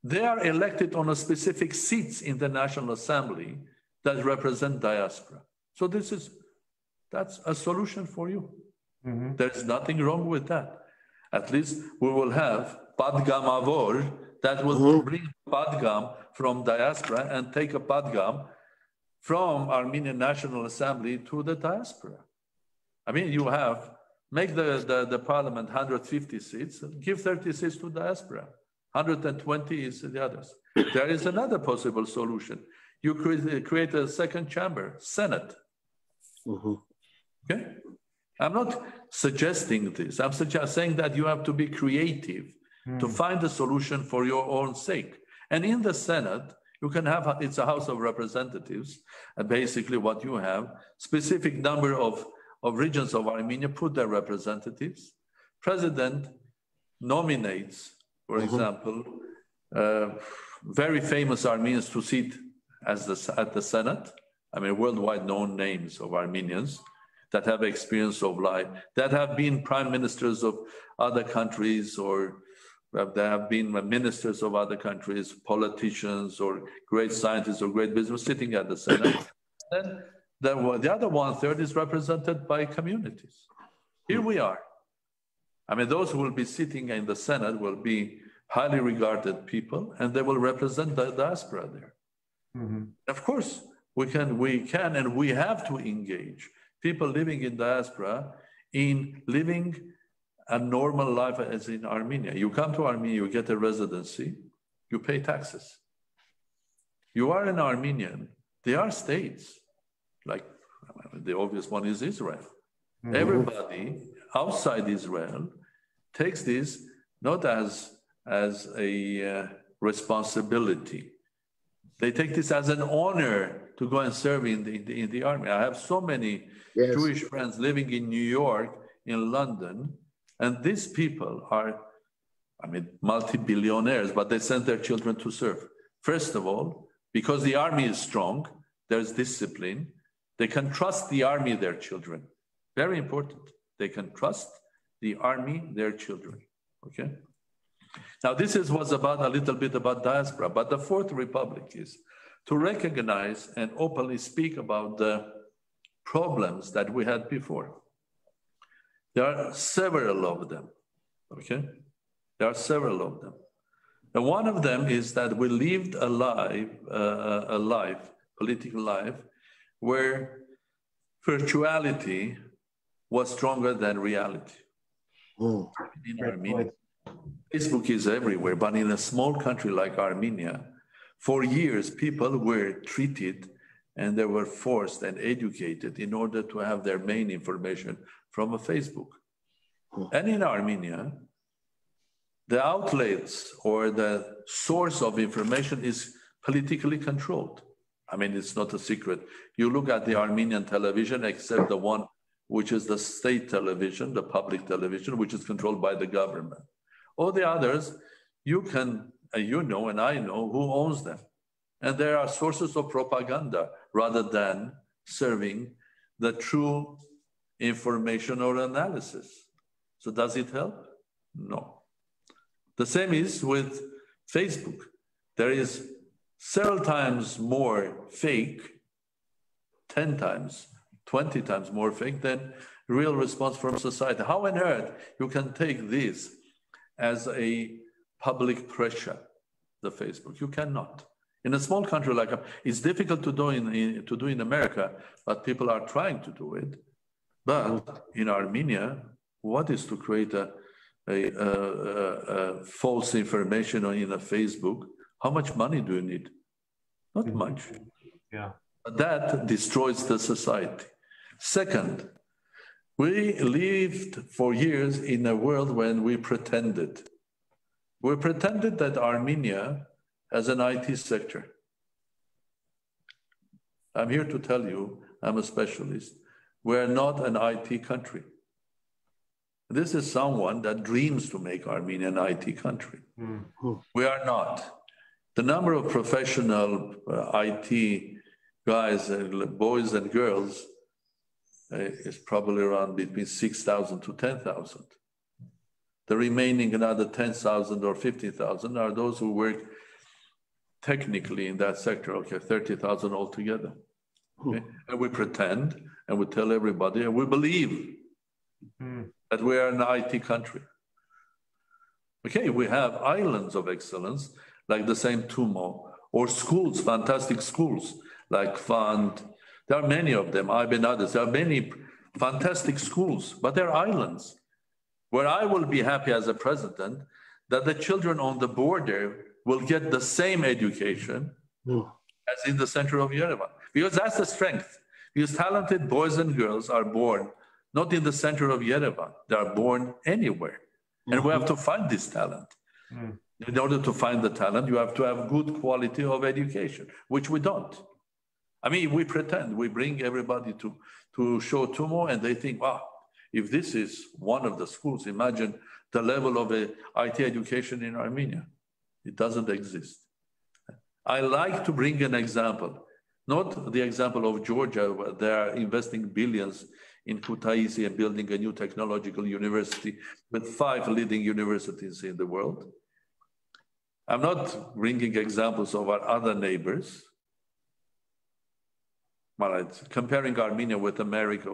They are elected on a specific seats in the National Assembly that represent diaspora. So that's a solution for you. Mm-hmm. There's nothing wrong with that. At least we will have Padgam Avor that will bring Padgam from diaspora and take a Padgam from Armenian National Assembly to the diaspora. I mean, you make the parliament 150 seats, give 30 seats to diaspora. 120 is the others. There is another possible solution. You create a second chamber, Senate. Mm-hmm. Okay? I'm not suggesting this. I'm saying that you have to be creative to find a solution for your own sake. And in the Senate, you can have, it's a House of Representatives, and basically what you have, specific number of regions of Armenia put their representatives. President nominates, for example, very famous Armenians to sit at the Senate. I mean, worldwide known names of Armenians that have experience of life, that have been prime ministers of other countries, or there have been ministers of other countries, politicians, or great scientists or great business sitting at the Senate. Then the other 1/3 is represented by communities. Here we are. I mean, those who will be sitting in the Senate will be highly regarded people, and they will represent the diaspora there. Mm-hmm. Of course, we can and we have to engage people living in diaspora in living a normal life as in Armenia. You come to Armenia, you get a residency, you pay taxes. You are an Armenian. There are states, like the obvious one is Israel. Mm-hmm. Everybody outside Israel takes this not as a responsibility. They take this as an honor to go and serve in the army. I have so many Jewish friends living in New York, in London, and these people are, I mean, multi-billionaires, but they send their children to serve. First of all, because the army is strong, there's discipline. They can trust the army their children. Very important. They can trust the army their children. Okay. Now, this was about a little bit about diaspora, but the Fourth Republic is to recognize and openly speak about the problems that we had before. There are several of them, okay? There are several of them. And one of them is that we lived a life, political life, where virtuality was stronger than reality. In Armenia, Facebook is everywhere, but in a small country like Armenia, for years, people were treated and they were forced and educated in order to have their main information from a Facebook. And in Armenia, the outlets or the source of information is politically controlled. I mean, it's not a secret. You look at the Armenian television, except the one which is the state television, the public television, which is controlled by the government. All the others, you know and I know who owns them. And there are sources of propaganda rather than serving the true information or analysis. So does it help? No. The same is with Facebook. There is several times more fake, 10 times, 20 times more fake than real response from society. How on earth you can take this as a public pressure the Facebook. You cannot. In a small country like it's difficult to do in America, but people are trying to do it. But in Armenia, what is to create a false information in a Facebook? How much money do you need? Not much. Yeah. But that destroys the society. Second, we lived for years in a world when we pretended. We pretended that Armenia has an IT sector. I'm here to tell you, I'm a specialist. We're not an IT country. This is someone that dreams to make Armenia an IT country. We are not. The number of professional IT guys, boys and girls, is probably around between 6,000 to 10,000. The remaining another 10,000 or 50,000 are those who work technically in that sector, okay, 30,000 altogether. Okay? And we pretend and we tell everybody and we believe that we are an IT country. Okay, we have islands of excellence like the same Tumo, or schools, fantastic schools like Fund. There are many of them, I've been others. There are many fantastic schools, but they're islands where I will be happy as a president that the children on the border will get the same education as in the center of Yerevan. Because that's the strength. Because talented boys and girls are born not in the center of Yerevan. They are born anywhere. And we have to find this talent. In order to find the talent, you have to have good quality of education, which we don't. I mean, we pretend, we bring everybody to show Tumo and they think, wow, if this is one of the schools, imagine the level of IT education in Armenia. It doesn't exist. I like to bring an example, not the example of Georgia, where they are investing billions in Kutaisi and building a new technological university with 5 leading universities in the world. I'm not bringing examples of our other neighbors. Comparing Armenia with America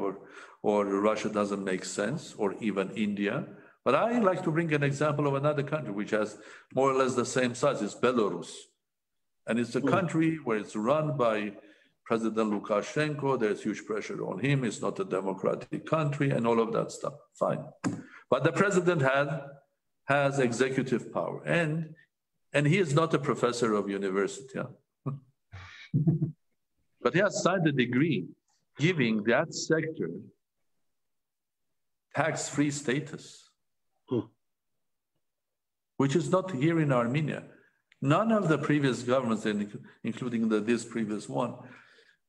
or Russia doesn't make sense, or even India. But I like to bring an example of another country which has more or less the same size. It's Belarus. And it's a country where it's run by President Lukashenko. There's huge pressure on him. It's not a democratic country and all of that stuff. Fine. But the president has executive power. And he is not a professor of university. But he has signed a decree giving that sector tax-free status, which is not here in Armenia. None of the previous governments, including this previous one,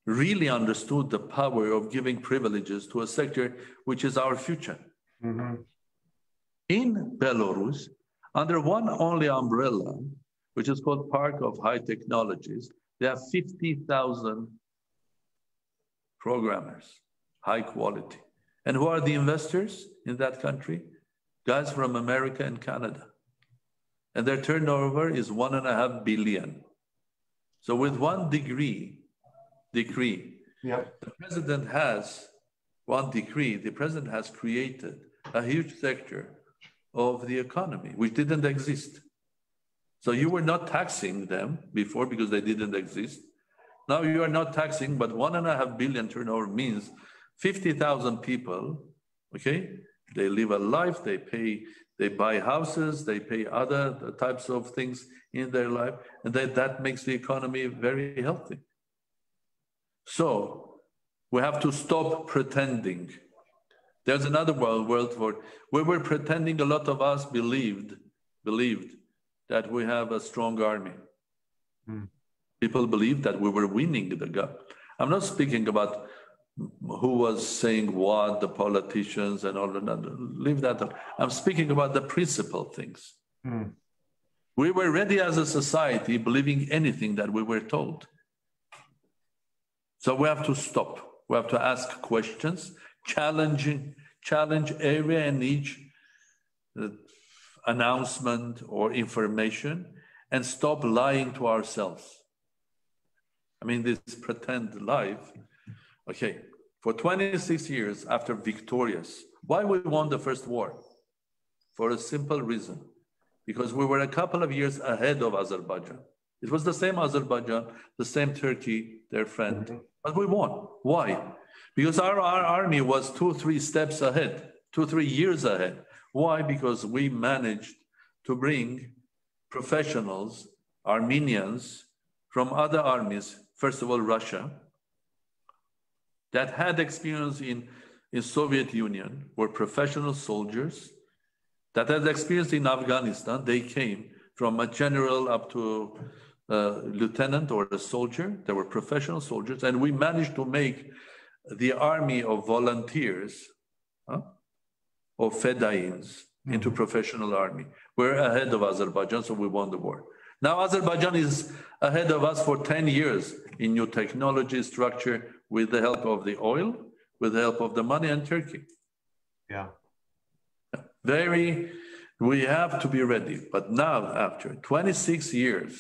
really understood the power of giving privileges to a sector which is our future. In Belarus, under one only umbrella, which is called Park of High Technologies, there are 50,000 programmers, high quality. And who are the investors in that country? Guys from America and Canada. And their turnover is $1.5 billion. So with one decree, the president has the president has created a huge sector of the economy, which didn't exist. So you were not taxing them before because they didn't exist. Now you are not taxing, but $1.5 billion turnover means 50,000 people, okay? They live a life, they buy houses, they pay other types of things in their life, and that makes the economy very healthy. So we have to stop pretending. There's another word for it. We were pretending, a lot of us believed that we have a strong army. People believed that we were winning the game. I'm not speaking about who was saying what, the politicians and all of that. Leave that up. I'm speaking about the principal things. We were ready as a society believing anything that we were told. So we have to stop. We have to ask questions, challenge area and each announcement or information, and stop lying to ourselves. I mean, this pretend life. Okay, for 26 years after victorious, why we won the first war? For a simple reason, because we were a couple of years ahead of Azerbaijan. It was the same Azerbaijan, the same Turkey, their friend, but we won. Why? Because our army was 2-3 steps ahead, 2-3 years ahead. Why? Because we managed to bring professionals, Armenians, from other armies, first of all, Russia, that had experience in Soviet Union, were professional soldiers, that had experience in Afghanistan. They came from a general up to a lieutenant or a soldier. They were professional soldiers, and we managed to make the army of volunteers, of fedains, into professional army. We're ahead of Azerbaijan, so we won the war. Now Azerbaijan is ahead of us for 10 years in new technology structure with the help of the oil, with the help of the money, and Turkey. Yeah. We have to be ready. But now, after 26 years,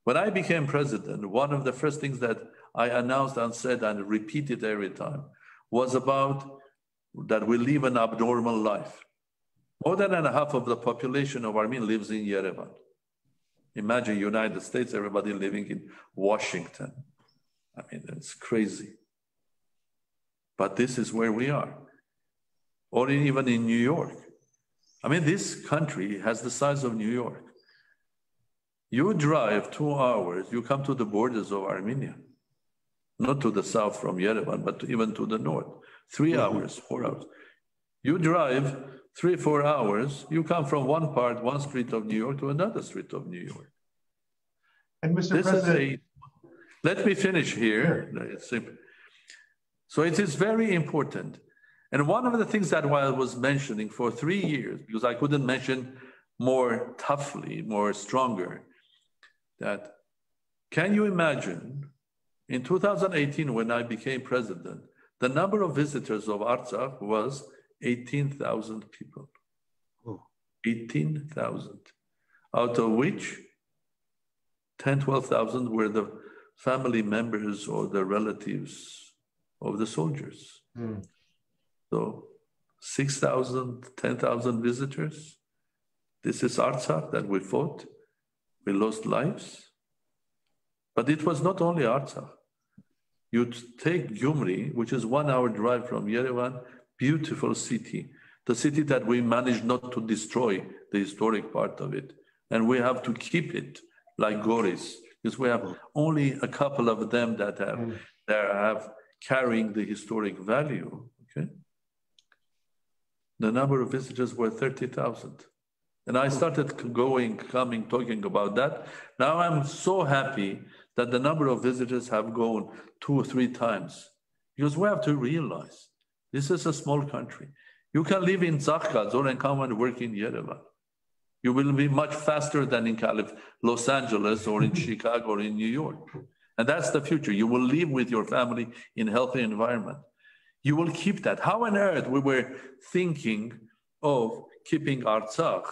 when I became president, one of the first things that I announced and said and repeated every time was about that we live an abnormal life. More than half of the population of Armenia lives in Yerevan. Imagine United States, everybody living in Washington. I mean, it's crazy. But this is where we are. Or even in New York. I mean, this country has the size of New York. You drive 2 hours, you come to the borders of Armenia. Not to the south from Yerevan, but even to the north. 3 hours, 4 hours. You drive 3-4 hours, you come from one street of New York to another street of New York. And Mr. President, let me finish here. Sure. So it is very important. And one of the things that I was mentioning for 3 years, because I couldn't mention more toughly, more stronger, that can you imagine in 2018 when I became president, the number of visitors of Artsakh was 18,000 people. 18,000, out of which 10,000-12,000 were the family members or the relatives of the soldiers. So 6,000, 10,000 visitors. This is Artsakh that we fought. We lost lives. But it was not only Artsakh. You take Gyumri, which is 1 hour drive from Yerevan, beautiful city, the city that we managed not to destroy the historic part of it. And we have to keep it like Goris, because we have only a couple of them that have carrying the historic value, okay? The number of visitors were 30,000. And I started talking about that. Now I'm so happy that the number of visitors have gone 2 or 3 times, because we have to realize this is a small country. You can live in Zakhkazor and come and work in Yerevan. You will be much faster than in Los Angeles or in Chicago or in New York. And that's the future. You will live with your family in a healthy environment. You will keep that. How on earth we were thinking of keeping Artsakh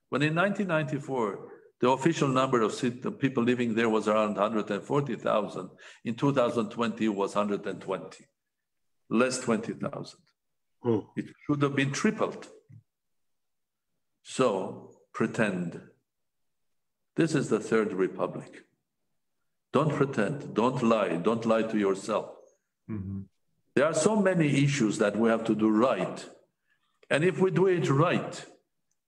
when in 1994, the official number of people living there was around 140,000. In 2020, it was 120, less 20,000. It should have been tripled. So pretend. This is the Third Republic. Don't pretend, don't lie to yourself. There are so many issues that we have to do right. And if we do it right,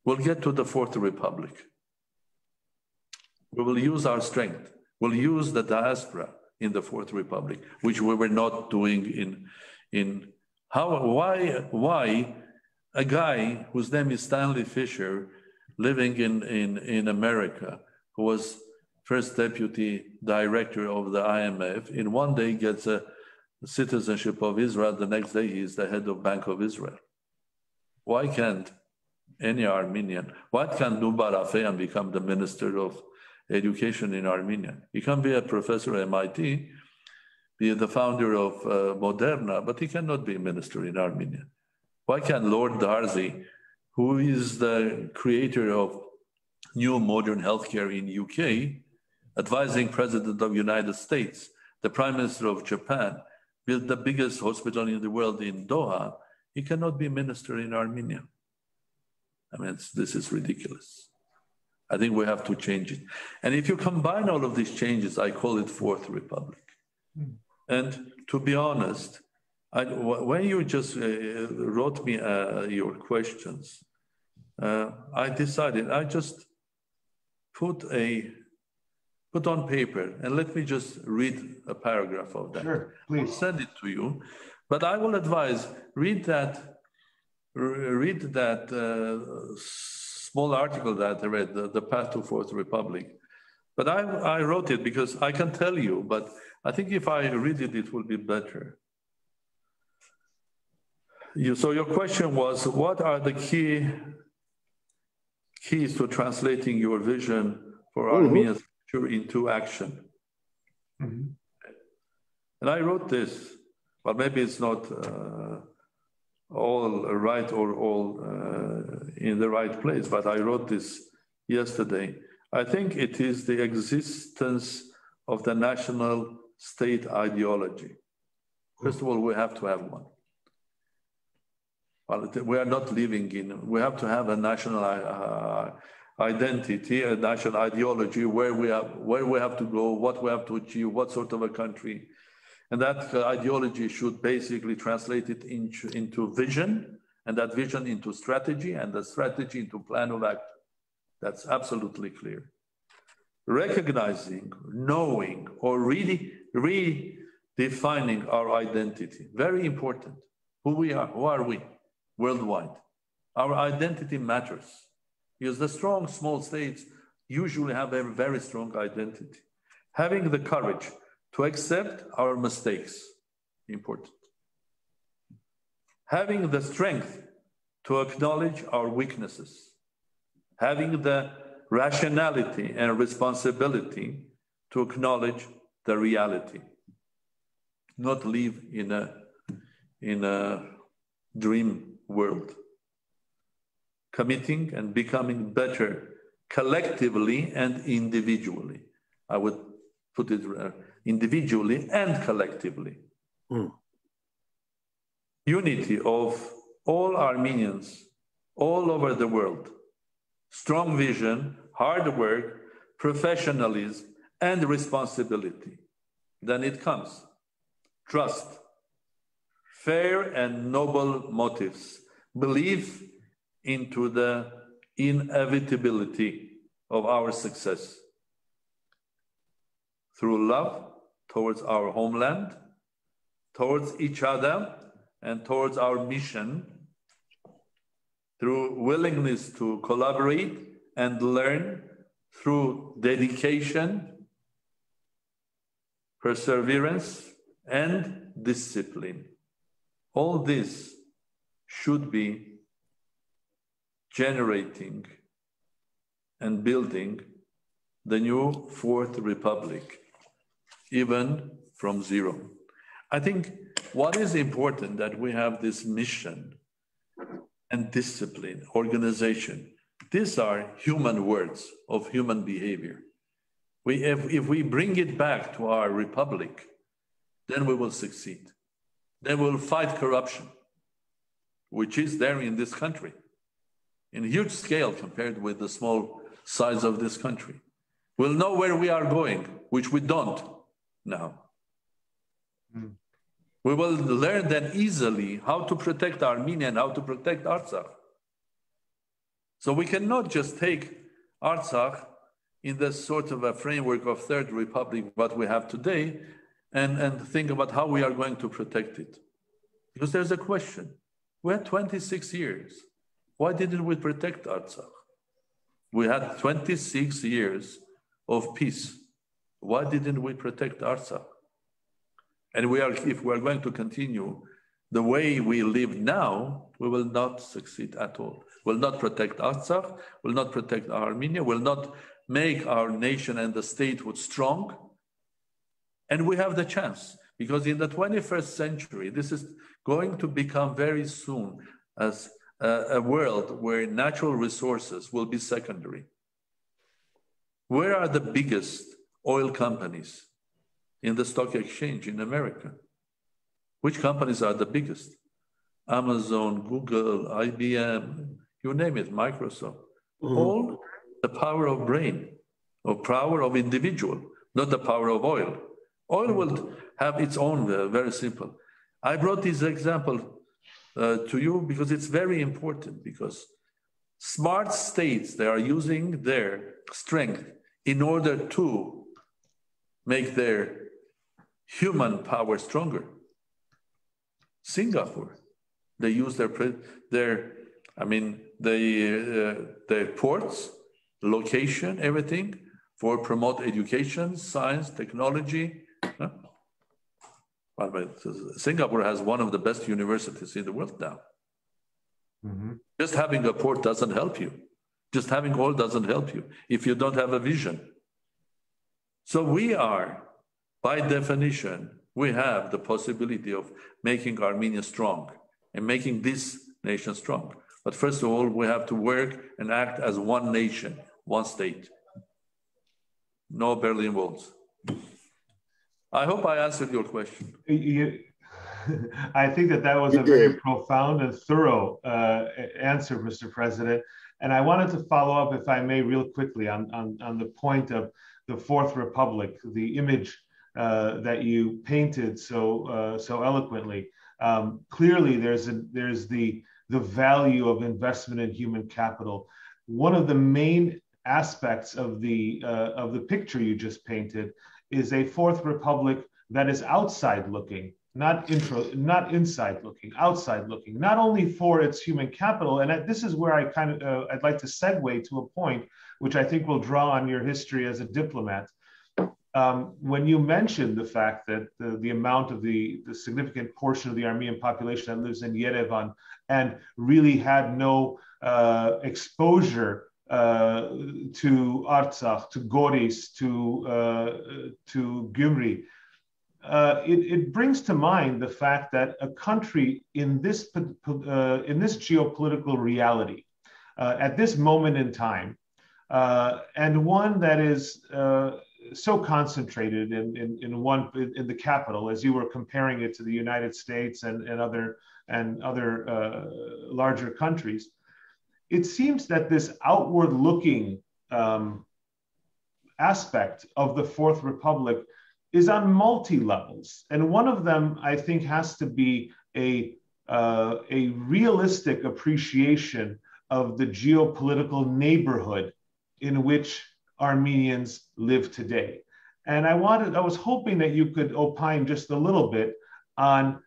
we'll get to the Fourth Republic. We will use our strength. We'll use the diaspora in the Fourth Republic, which we were not doing why a guy whose name is Stanley Fisher, living in America, who was first deputy director of the IMF, in one day gets a citizenship of Israel, the next day he is the head of Bank of Israel. Why can't any Armenian, why can't Nubar Afeyan become the Minister of Education in Armenia? He can be a professor at MIT, be the founder of Moderna, but he cannot be a minister in Armenia. Why can't Lord Darzi, who is the creator of new modern healthcare in UK, advising President of the United States, the Prime Minister of Japan, build the biggest hospital in the world in Doha, he cannot be minister in Armenia. I mean, this is ridiculous. I think we have to change it. And if you combine all of these changes, I call it Fourth Republic. And to be honest, when you just wrote me your questions, I decided I just put on paper, and let me just read a paragraph of that. Sure, please. I'll send it to you, but I will advise, read that small article that I read, the Path to Fourth Republic. But I wrote it because I can tell you, but I think if I read it, it will be better. So your question was, what are the keys to translating your vision for Armenia's future into action? And I wrote this, but maybe it's not all right or all in the right place, but I wrote this yesterday. I think it is the existence of the national state ideology. First of all, we have to have one. Well, we are not living in, we have to have a national identity, a national ideology, where we have to go, what we have to achieve, what sort of a country. And that ideology should basically translate it into vision, and that vision into strategy, and the strategy into plan of action. That's absolutely clear. Recognizing, knowing, or really redefining our identity. Very important. Who we are, who are we worldwide? Our identity matters because the strong small states usually have a very strong identity. Having the courage to accept our mistakes, important. Having the strength to acknowledge our weaknesses. Having the rationality and responsibility to acknowledge the reality. Not live in a dream world. Committing and becoming better collectively and individually. I would put it individually and collectively. Unity of all Armenians all over the world. Strong vision, hard work, professionalism, and responsibility. Then it comes. Trust, fair and noble motives, belief into the inevitability of our success. Through love towards our homeland, towards each other, and towards our mission, through willingness to collaborate and learn, through dedication, perseverance, and discipline. All this should be generating and building the new Fourth Republic, even from zero. I think what is important that we have this mission and discipline, organization. These are human words of human behavior. If we bring it back to our republic, then we will succeed. Then we'll fight corruption, which is there in this country, in huge scale compared with the small size of this country. We'll know where we are going, which we don't now. We will learn then easily how to protect Armenia and how to protect Artsakh. So we cannot just take Artsakh in this sort of a framework of Third Republic, what we have today, and think about how we are going to protect it. Because there's a question. We had 26 years. Why didn't we protect Artsakh? We had 26 years of peace. Why didn't we protect Artsakh? And if we are going to continue the way we live now, we will not succeed at all. We'll not protect Artsakh, we'll not protect Armenia, we'll not make our nation and the statehood strong. And we have the chance, because in the 21st century, this is going to become very soon as a world where natural resources will be secondary. Where are the biggest oil companies in the stock exchange in America? Which companies are the biggest? Amazon, Google, IBM, you name it, Microsoft. All the power of brain, or power of individual, not the power of oil. Oil will have its own, very simple. I brought this example to you because it's very important, because smart states, they are using their strength in order to make their human power stronger. Singapore, they use their ports, location, everything for promote education, science, technology. Singapore has one of the best universities in the world now. Mm-hmm. Just having a port doesn't help you. Just having oil doesn't help you if you don't have a vision. So we are, by definition, we have the possibility of making Armenia strong and making this nation strong. But first of all, we have to work and act as one nation, one state. No Berlin walls. I hope I answered your question. I think that was a very profound and thorough answer, Mr. President. And I wanted to follow up, if I may, real quickly on the point of the Fourth Republic, the image that you painted so eloquently. Clearly, there's the value of investment in human capital. One of the main aspects of the picture you just painted is a Fourth Republic that is outside looking, not inside looking, outside looking, not only for its human capital. And this is where I'd like to segue to a point which I think will draw on your history as a diplomat. When you mentioned the fact that the amount of the significant portion of the Armenian population that lives in Yerevan and really had no exposure to Artsakh, to Goris, to Gyumri, it brings to mind the fact that a country in this geopolitical reality, at this moment in time, and one that is so concentrated in the capital, as you were comparing it to the United States and other larger countries, it seems that this outward-looking aspect of the Fourth Republic is on multi-levels, and one of them, I think, has to be a realistic appreciation of the geopolitical neighborhood in which Armenians live today. And I was hoping that you could opine just a little bit on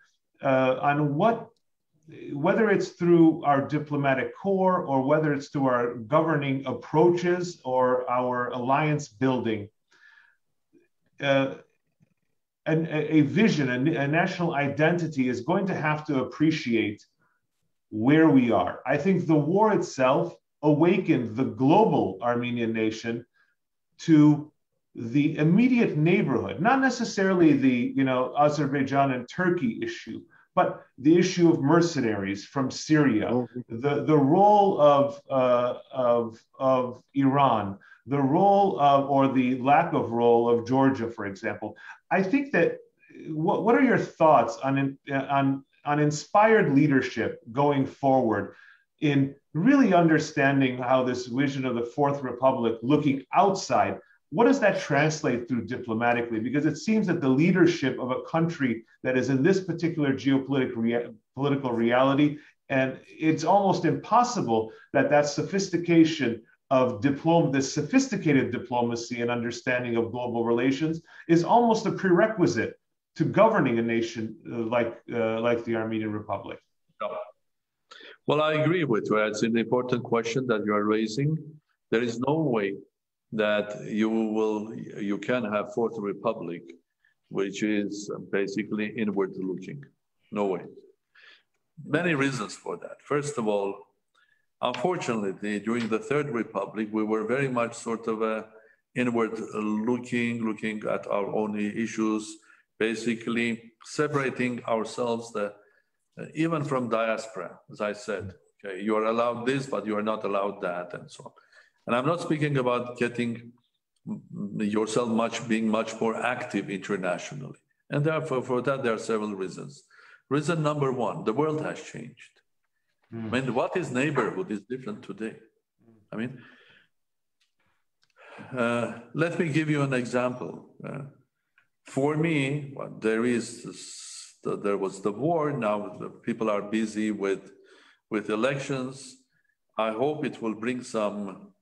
whether it's through our diplomatic corps or whether it's through our governing approaches or our alliance building, a vision, a national identity is going to have to appreciate where we are. I think the war itself awakened the global Armenian nation to the immediate neighborhood, not necessarily the Azerbaijan and Turkey issue, but the issue of mercenaries from Syria, the role of Iran, the role or the lack of role of Georgia, for example. I think that what are your thoughts on inspired leadership going forward in really understanding how this vision of the Fourth Republic looking outside, what does that translate through diplomatically? Because it seems that the leadership of a country that is in this particular geopolitical reality, and it's almost impossible that sophistication of this sophisticated diplomacy and understanding of global relations is almost a prerequisite to governing a nation like the Armenian Republic. No. Well, I agree with you. It's an important question that you are raising. There is no way that you can have Fourth Republic, which is basically inward looking. No way. Many reasons for that. First of all, unfortunately, during the Third Republic, we were very much sort of inward looking at our own issues, basically separating ourselves even from diaspora, as I said. Okay, you are allowed this, but you are not allowed that, and so on. And I'm not speaking about getting yourself being much more active internationally. And therefore, for that, there are several reasons. Reason number one, the world has changed. I mean, what is neighborhood is different today. I mean, let me give you an example. For me, there was the war. Now the people are busy with elections. I hope it will bring some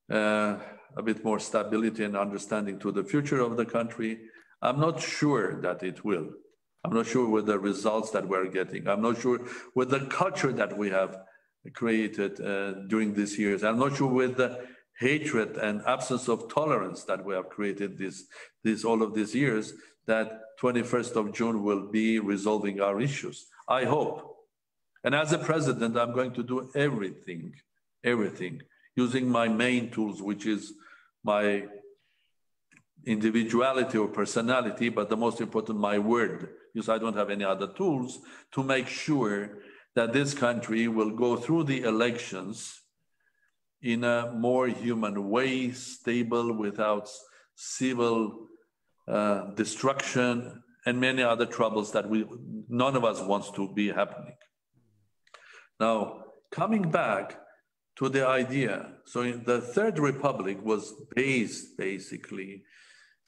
a bit more stability and understanding to the future of the country. I'm not sure that it will. I'm not sure with the results that we're getting. I'm not sure with the culture that we have created during these years. I'm not sure with the hatred and absence of tolerance that we have created all of these years, that 21st of June will be resolving our issues. I hope. And as a president, I'm going to do everything, using my main tools, which is my individuality or personality, but the most important, my word, because I don't have any other tools, to make sure that this country will go through the elections in a more human way, stable, without civil destruction and many other troubles that none of us wants to be happening. Now, coming back to the idea, so the Third Republic was based basically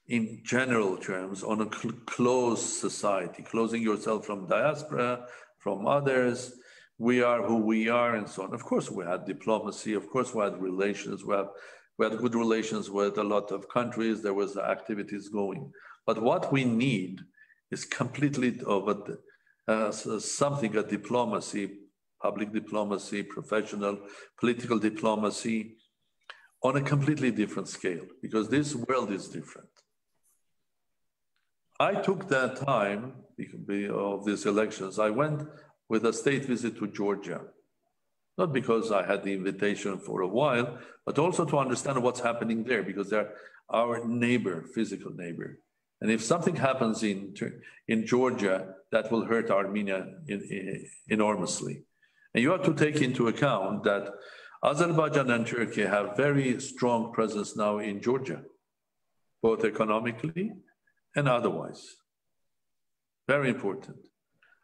in general terms on a closed society, closing yourself from diaspora, from others. We are who we are, and so on. Of course, we had diplomacy. Of course, we had relations. We had good relations with a lot of countries. There was activities going. But what we need is completely something, a diplomacy, public diplomacy, professional, political diplomacy, on a completely different scale, because this world is different. I took that time of these elections. I went with a state visit to Georgia, not because I had the invitation for a while, but also to understand what's happening there, because they're our neighbor, physical neighbor. And if something happens in Georgia, that will hurt Armenia enormously. And you have to take into account that Azerbaijan and Turkey have very strong presence now in Georgia, both economically and otherwise. Very important.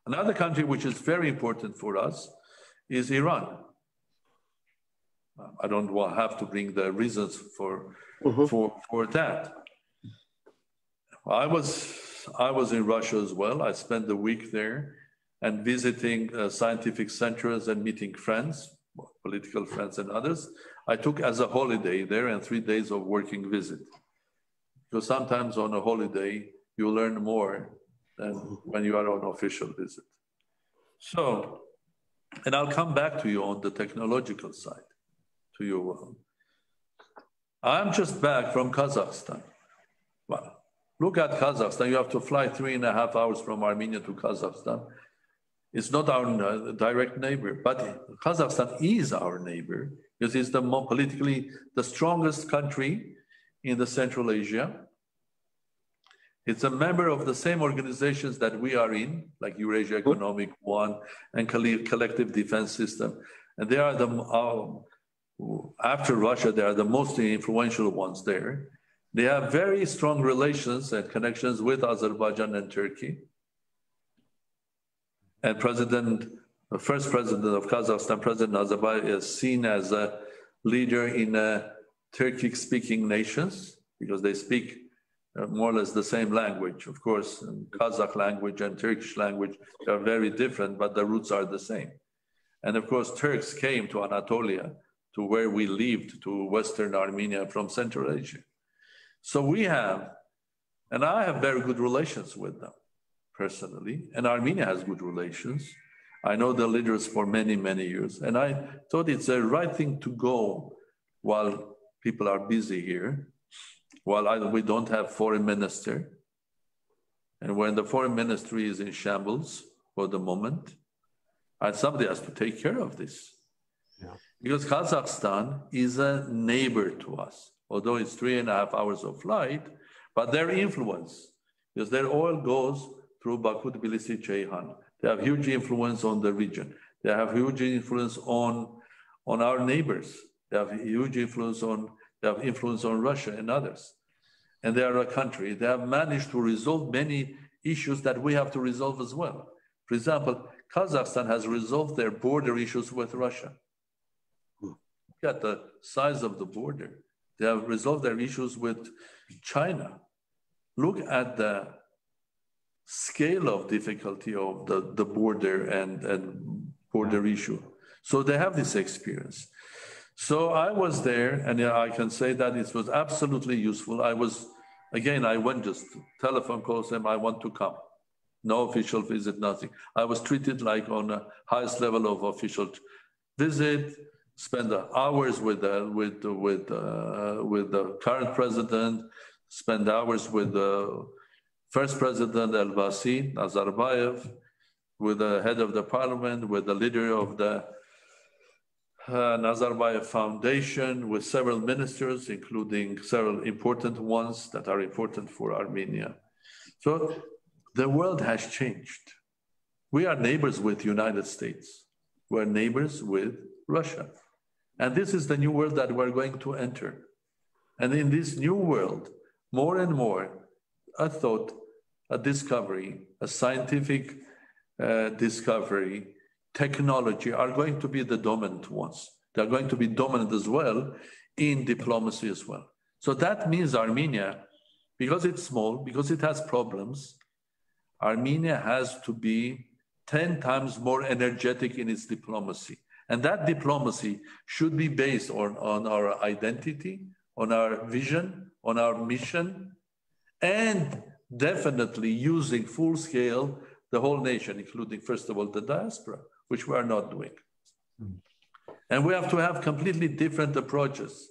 Another country which is very important for us is Iran. I don't have to bring the reasons for that. I was in Russia as well. I spent the week there and visiting scientific centers and meeting friends, political friends and others. I took as a holiday there and 3 days of working visit. Because sometimes on a holiday, you learn more than when you are on official visit. So, and I'll come back to you on the technological side, to you. I'm just back from Kazakhstan. Well, look at Kazakhstan. You have to fly 3.5 hours from Armenia to Kazakhstan. It's not our direct neighbor, but Kazakhstan is our neighbor because it's the politically the strongest country in the Central Asia. It's a member of the same organizations that we are in, like Eurasia Economic One and Collective Defense System. And they are after Russia, they are the most influential ones there. They have very strong relations and connections with Azerbaijan and Turkey. And the first president of Kazakhstan, President Nazarbayev, is seen as a leader in Turkic-speaking nations because they speak more or less the same language. Of course, Kazakh language and Turkish language are very different, but the roots are the same. And of course, Turks came to Anatolia, to where we lived, to Western Armenia from Central Asia. So we have, and I have very good relations with them personally, and Armenia has good relations. I know the leaders for many, many years, and I thought it's the right thing to go while people are busy here, while we don't have foreign minister, and when the foreign ministry is in shambles for the moment, and somebody has to take care of this. Yeah. Because Kazakhstan is a neighbor to us, although it's 3.5 hours of flight, but their influence, because their oil goes through Baku, Tbilisi, Ceyhan. They have huge influence on the region. They have huge influence on our neighbors. They have huge influence on Russia and others. And they are a country. They have managed to resolve many issues that we have to resolve as well. For example, Kazakhstan has resolved their border issues with Russia. Look at the size of the border. They have resolved their issues with China. Look at the scale of difficulty of the border and border issue. So they have this experience. So I was there, and I can say that it was absolutely useful. I went just telephone calls them, I want to come. No official visit, nothing. I was treated like on the highest level of official visit, spend hours with the current president, spend hours with the first president El-Basi, Nazarbayev, with the head of the parliament, with the leader of the Nazarbayev Foundation, with several ministers, including several important ones that are important for Armenia. So the world has changed. We are neighbors with the United States. We're neighbors with Russia. And this is the new world that we're going to enter. And in this new world, more and more, I thought a discovery, a scientific discovery, technology are going to be the dominant ones. They're going to be dominant as well in diplomacy as well. So that means Armenia, because it's small, because it has problems, Armenia has to be 10 times more energetic in its diplomacy. And that diplomacy should be based on our identity, on our vision, on our mission, and definitely using full scale the whole nation, including, first of all, the diaspora, which we are not doing. And we have to have completely different approaches.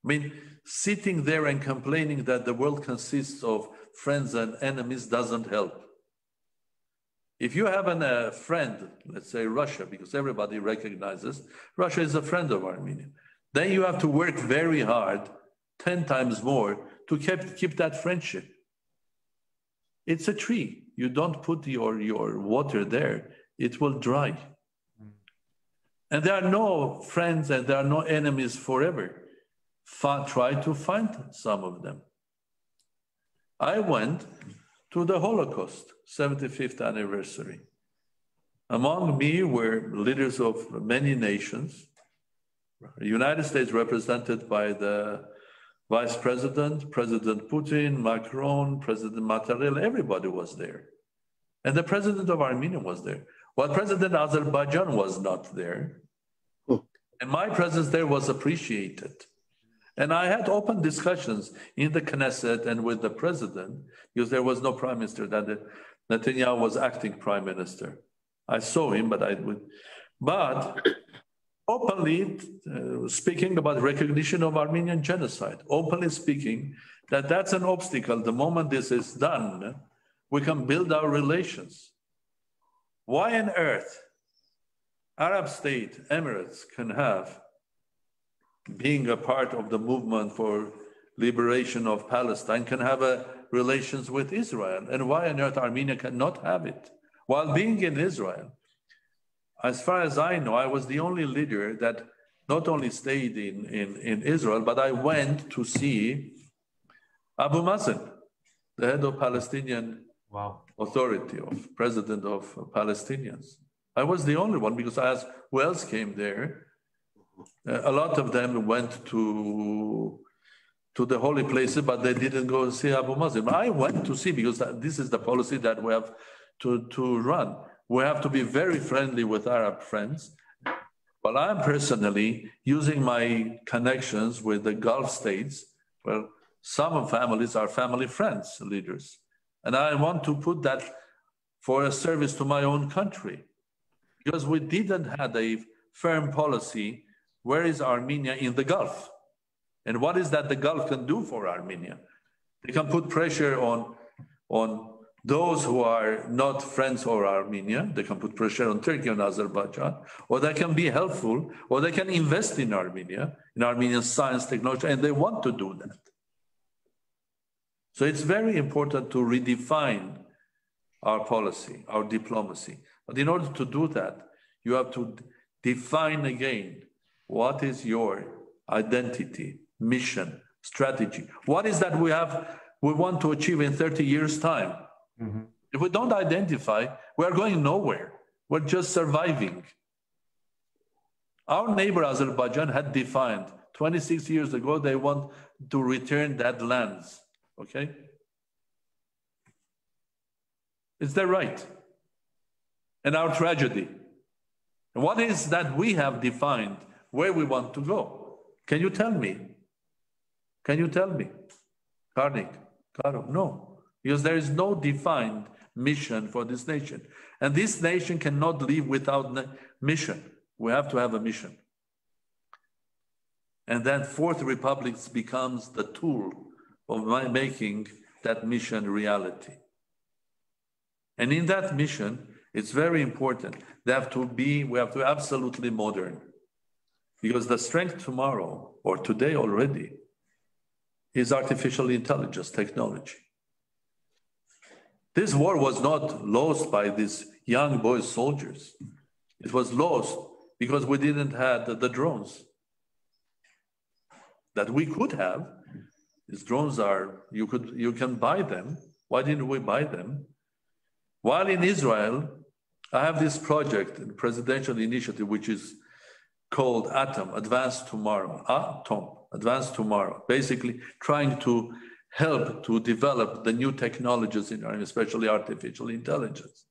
I mean, sitting there and complaining that the world consists of friends and enemies doesn't help. If you have a friend, let's say Russia, because everybody recognizes Russia is a friend of Armenia, then you have to work very hard, 10 times more, to keep that friendship. It's a tree. You don't put your water there, it will dry. And there are no friends and there are no enemies forever. Try to find some of them. I went to the Holocaust, 75th anniversary. Among me were leaders of many nations. The United States represented by the Vice President, President Putin, Macron, President Mattarella, everybody was there. And the President of Armenia was there. While President Azerbaijan was not there. And my presence there was appreciated. And I had open discussions in the Knesset and with the president, because there was no prime minister, that Netanyahu was acting prime minister. I saw him, but openly speaking about recognition of Armenian genocide, openly speaking that that's an obstacle. The moment this is done, we can build our relations. Why on earth Arab state, Emirates, can have, being a part of the movement for liberation of Palestine, can have relations with Israel? And why on earth Armenia cannot have it? While being in Israel, as far as I know, I was the only leader that not only stayed in Israel, but I went to see Abu Mazen, the head of Palestinian Authority, of President of Palestinians. I was the only one, because I asked who else came there. A lot of them went to the holy places, but they didn't go see Abu Mazen. I went to see, because this is the policy that we have to run. We have to be very friendly with Arab friends. But I'm personally using my connections with the Gulf states, where some families are family friends, leaders. And I want to put that for a service to my own country. Because we didn't have a firm policy. Where is Armenia in the Gulf? And what is that the Gulf can do for Armenia? They can put pressure on those who are not friends of Armenia. They can put pressure on Turkey and Azerbaijan, or they can be helpful, or they can invest in Armenia, in Armenian science, technology, and they want to do that. So it's very important to redefine our policy, our diplomacy. But in order to do that, you have to define again, what is your identity, mission, strategy? What is that we want to achieve in 30 years' time? Mm-hmm. If we don't identify, we're going nowhere. We're just surviving. Our neighbor Azerbaijan had defined 26 years ago, they want to return that lands, okay? Is that right? And our tragedy. And what is that we have defined where we want to go? Can you tell me? Can you tell me? Karnig, Garo, no. Because there is no defined mission for this nation. And this nation cannot live without mission. We have to have a mission. And then Fourth Republic becomes the tool of making that mission reality. And in that mission, it's very important. We have to be absolutely modern. Because the strength tomorrow, or today already, is artificial intelligence technology. This war was not lost by these young boy soldiers. It was lost because we didn't have the drones that we could have. These drones you can buy them. Why didn't we buy them? While in Israel, I have this project, a presidential initiative, which is called ATOM, Advanced Tomorrow, basically trying to help to develop the new technologies in Armenia, especially artificial intelligence.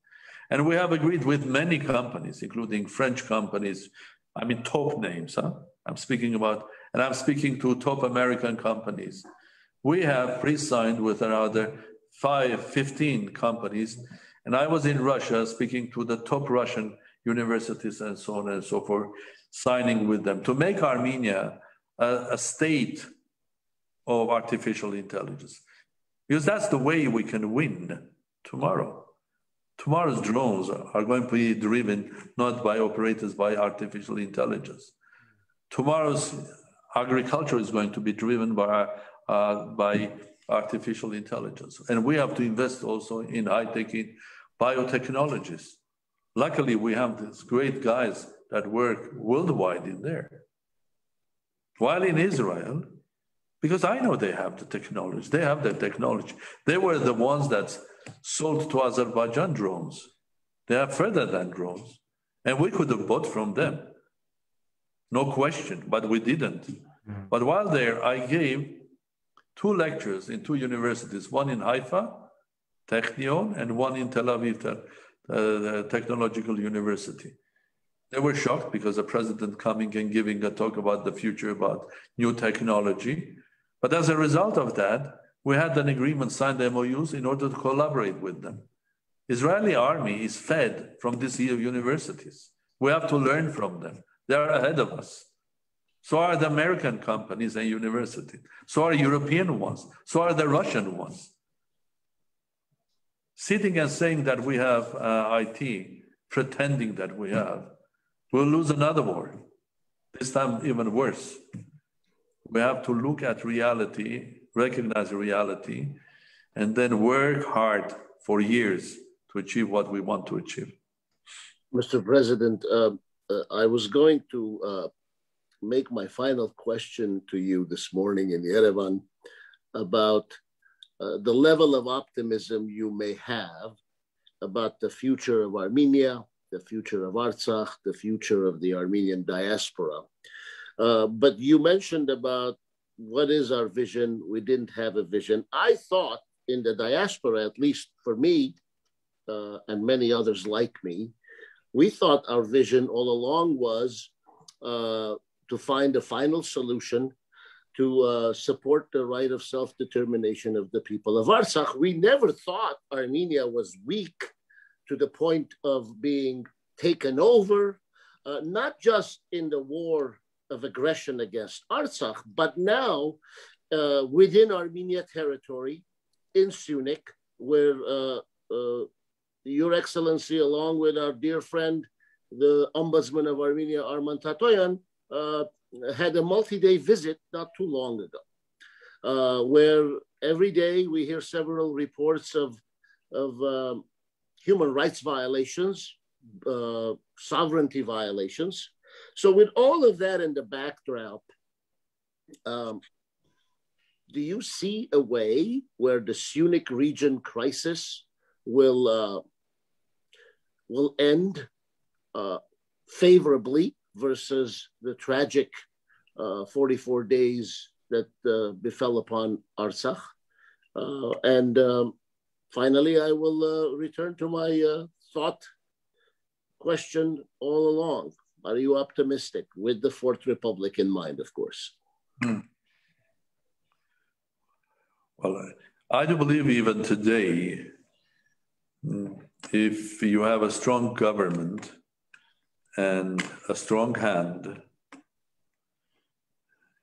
And we have agreed with many companies, including French companies, top names, I'm speaking to top American companies. We have pre-signed with another 15 companies. And I was in Russia speaking to the top Russian universities and so on and so forth, signing with them to make Armenia a state of artificial intelligence. Because that's the way we can win tomorrow. Tomorrow's drones are going to be driven not by operators, by artificial intelligence. Tomorrow's agriculture is going to be driven by artificial intelligence. And we have to invest also in high-tech, in biotechnologies. Luckily, we have these great guys that work worldwide in there. While in Israel, because I know they have the technology, They were the ones that sold to Azerbaijan drones. They are further than drones. And we could have bought from them. No question, but we didn't. Mm-hmm. But while there, I gave 2 lectures in 2 universities, one in Haifa, Technion, and one in Tel Aviv, the Technological University. They were shocked because the president coming and giving a talk about the future, about new technology. But as a result of that, we had an agreement, signed MOUs in order to collaborate with them. Israeli army is fed from these universities. We have to learn from them. They are ahead of us. So are the American companies and universities. So are European ones. So are the Russian ones. Sitting and saying that we have IT, pretending that we have, we'll lose another war. This time even worse. We have to look at reality, recognize reality, and then work hard for years to achieve what we want to achieve. Mr. President, I was going to make my final question to you this morning in Yerevan about the level of optimism you may have about the future of Armenia, the future of Artsakh, the future of the Armenian diaspora. But you mentioned about what is our vision. We didn't have a vision. I thought in the diaspora, at least for me and many others like me, we thought our vision all along was to find a final solution to support the right of self-determination of the people of Artsakh. We never thought Armenia was weak to the point of being taken over, not just in the war of aggression against Artsakh, but now within Armenia territory, in Syunik, where Your Excellency, along with our dear friend, the Ombudsman of Armenia, Armen Sarkissian, had a multi-day visit not too long ago, where every day we hear several reports of human rights violations, sovereignty violations. So with all of that in the backdrop, do you see a way where the Syunik region crisis will end favorably versus the tragic 44 days that befell upon Artsakh. And finally, I will return to my thought question all along. Are you optimistic with the Fourth Republic in mind, of course? Well, I do believe even today, if you have a strong government and a strong hand,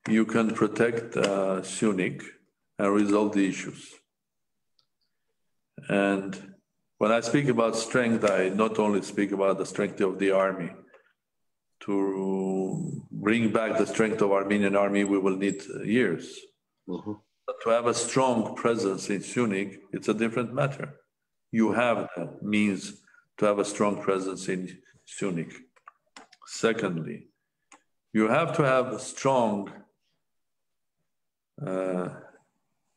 you can protect Syunik and resolve the issues. And when I speak about strength, I not only speak about the strength of the army. To bring back the strength of Armenian army, we will need years. Mm-hmm. But to have a strong presence in Syunik, it's a different matter. You have the means to have a strong presence in Syunik. Secondly, you have to have a strong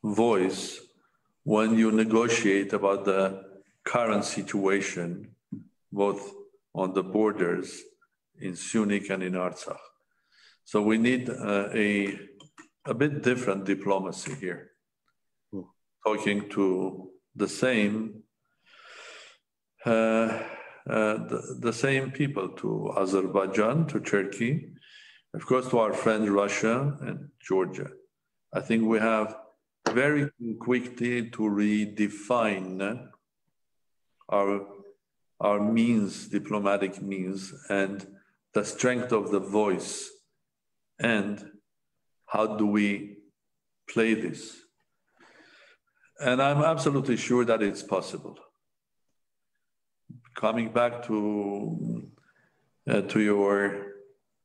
voice when you negotiate about the current situation, both on the borders in Syunik and in Artsakh. So we need a bit different diplomacy here, talking to the same people, to Azerbaijan, to Turkey, of course, to our friends Russia and Georgia. I think we have very quickly to redefine our means, diplomatic means, and the strength of the voice, and how do we play this? And I'm absolutely sure that it's possible. Coming back to your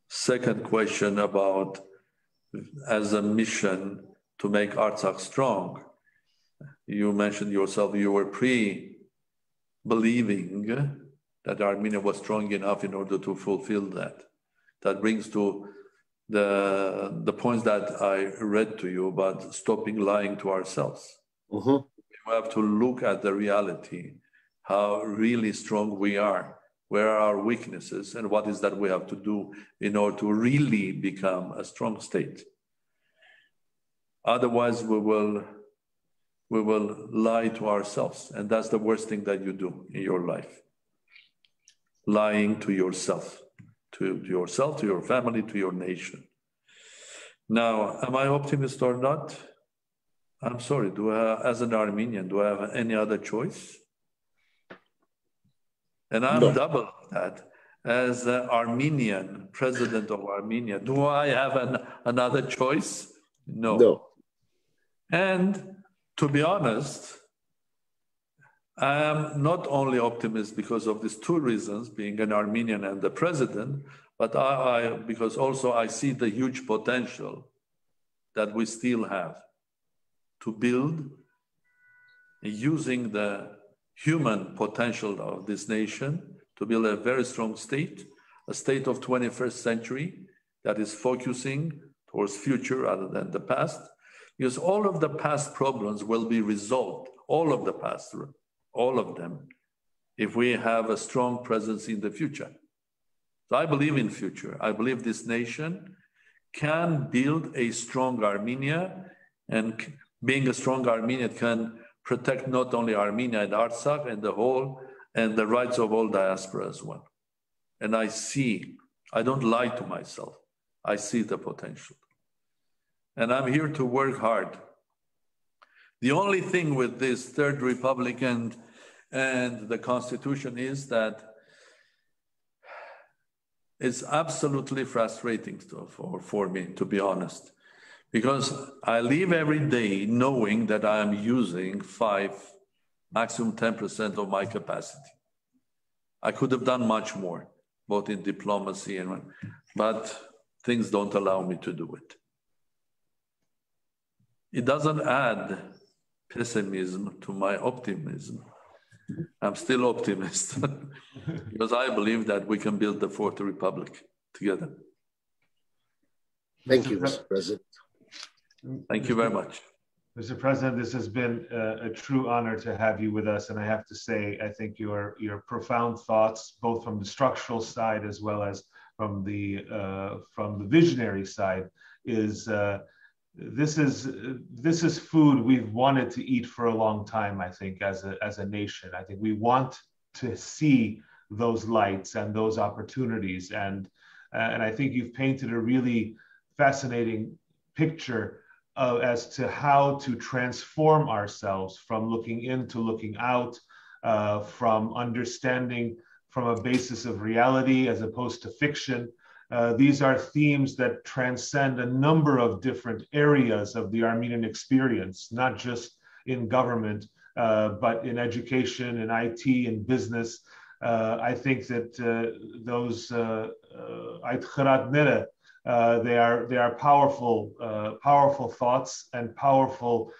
second question about as a mission to make Artsakh strong, you mentioned yourself, you were believing that Armenia was strong enough in order to fulfill that. That brings to the points that I read to you about stopping lying to ourselves. Mm-hmm. We have to look at the reality, how really strong we are, where are our weaknesses, and what is that we have to do in order to really become a strong state. Otherwise, we will lie to ourselves, and that's the worst thing that you do in your life. Lying to yourself, to your family, to your nation. Now, am I optimist or not? I'm sorry, as an Armenian, do I have any other choice? And I'm double that. As the Armenian President of Armenia, do I have another choice? No. And to be honest, I am not only optimist because of these two reasons, being an Armenian and the president, but because also I see the huge potential that we still have to build, using the human potential of this nation, to build a very strong state, a state of 21st century that is focusing towards future rather than the past, because all of the past problems will be resolved, all of them, if we have a strong presence in the future. So I believe in future. I believe this nation can build a strong Armenia, and being a strong Armenian can protect not only Armenia and Artsakh and the rights of all diaspora as well. And I don't lie to myself. I see the potential. And I'm here to work hard. The only thing with this Third Republic and the Constitution is that it's absolutely frustrating for me, to be honest, because I live every day knowing that I am using 5, maximum 10% of my capacity. I could have done much more, both in diplomacy but things don't allow me to do it. It doesn't add pessimism to my optimism. I'm still optimist because I believe that we can build the Fourth Republic together. Thank you, Mr. President. Thank you very much. Mr. President, this has been a true honor to have you with us. And I have to say, I think your profound thoughts, both from the structural side as well as the visionary side is this is food we've wanted to eat for a long time. I think as a nation, I think we want to see those lights and those opportunities, and I think you've painted a really fascinating picture as to how to transform ourselves from looking in to looking out, from understanding from a basis of reality as opposed to fiction. These are themes that transcend a number of different areas of the Armenian experience, not just in government, but in education, in IT, in business. I think that those they are powerful thoughts and powerful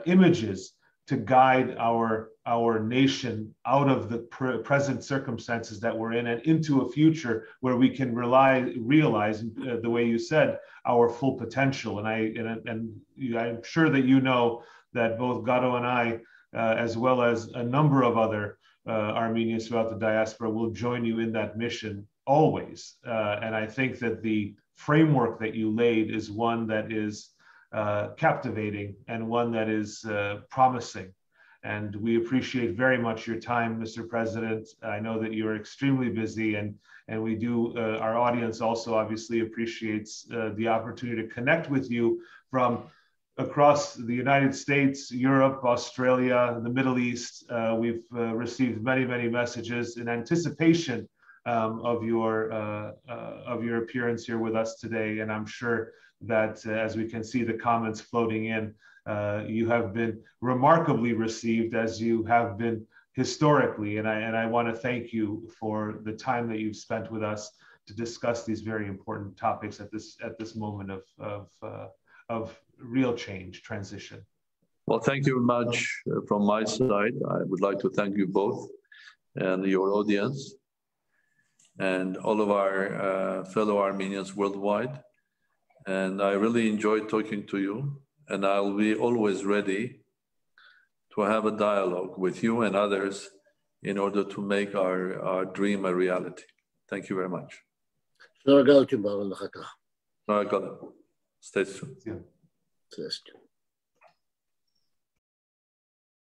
images to guide our nation out of the present circumstances that we're in and into a future where we can realize the way you said, our full potential. And I'm sure that you know that both Garo and I, as well as a number of other Armenians throughout the diaspora, will join you in that mission always. And I think that the framework that you laid is one that is captivating and one that is promising. And we appreciate very much your time, Mr. President. I know that you're extremely busy, and we do, our audience also obviously appreciates the opportunity to connect with you from across the United States, Europe, Australia, the Middle East. We've received many, many messages in anticipation of your appearance here with us today. And I'm sure that as we can see the comments floating in, you have been remarkably received, as you have been historically. And I want to thank you for the time that you've spent with us to discuss these very important topics at this moment of real change, transition. Well, thank you very much from my side. I would like to thank you both and your audience and all of our fellow Armenians worldwide. And I really enjoyed talking to you, and I'll be always ready to have a dialogue with you and others in order to make our dream a reality. Thank you very much. Stay tuned. Yes.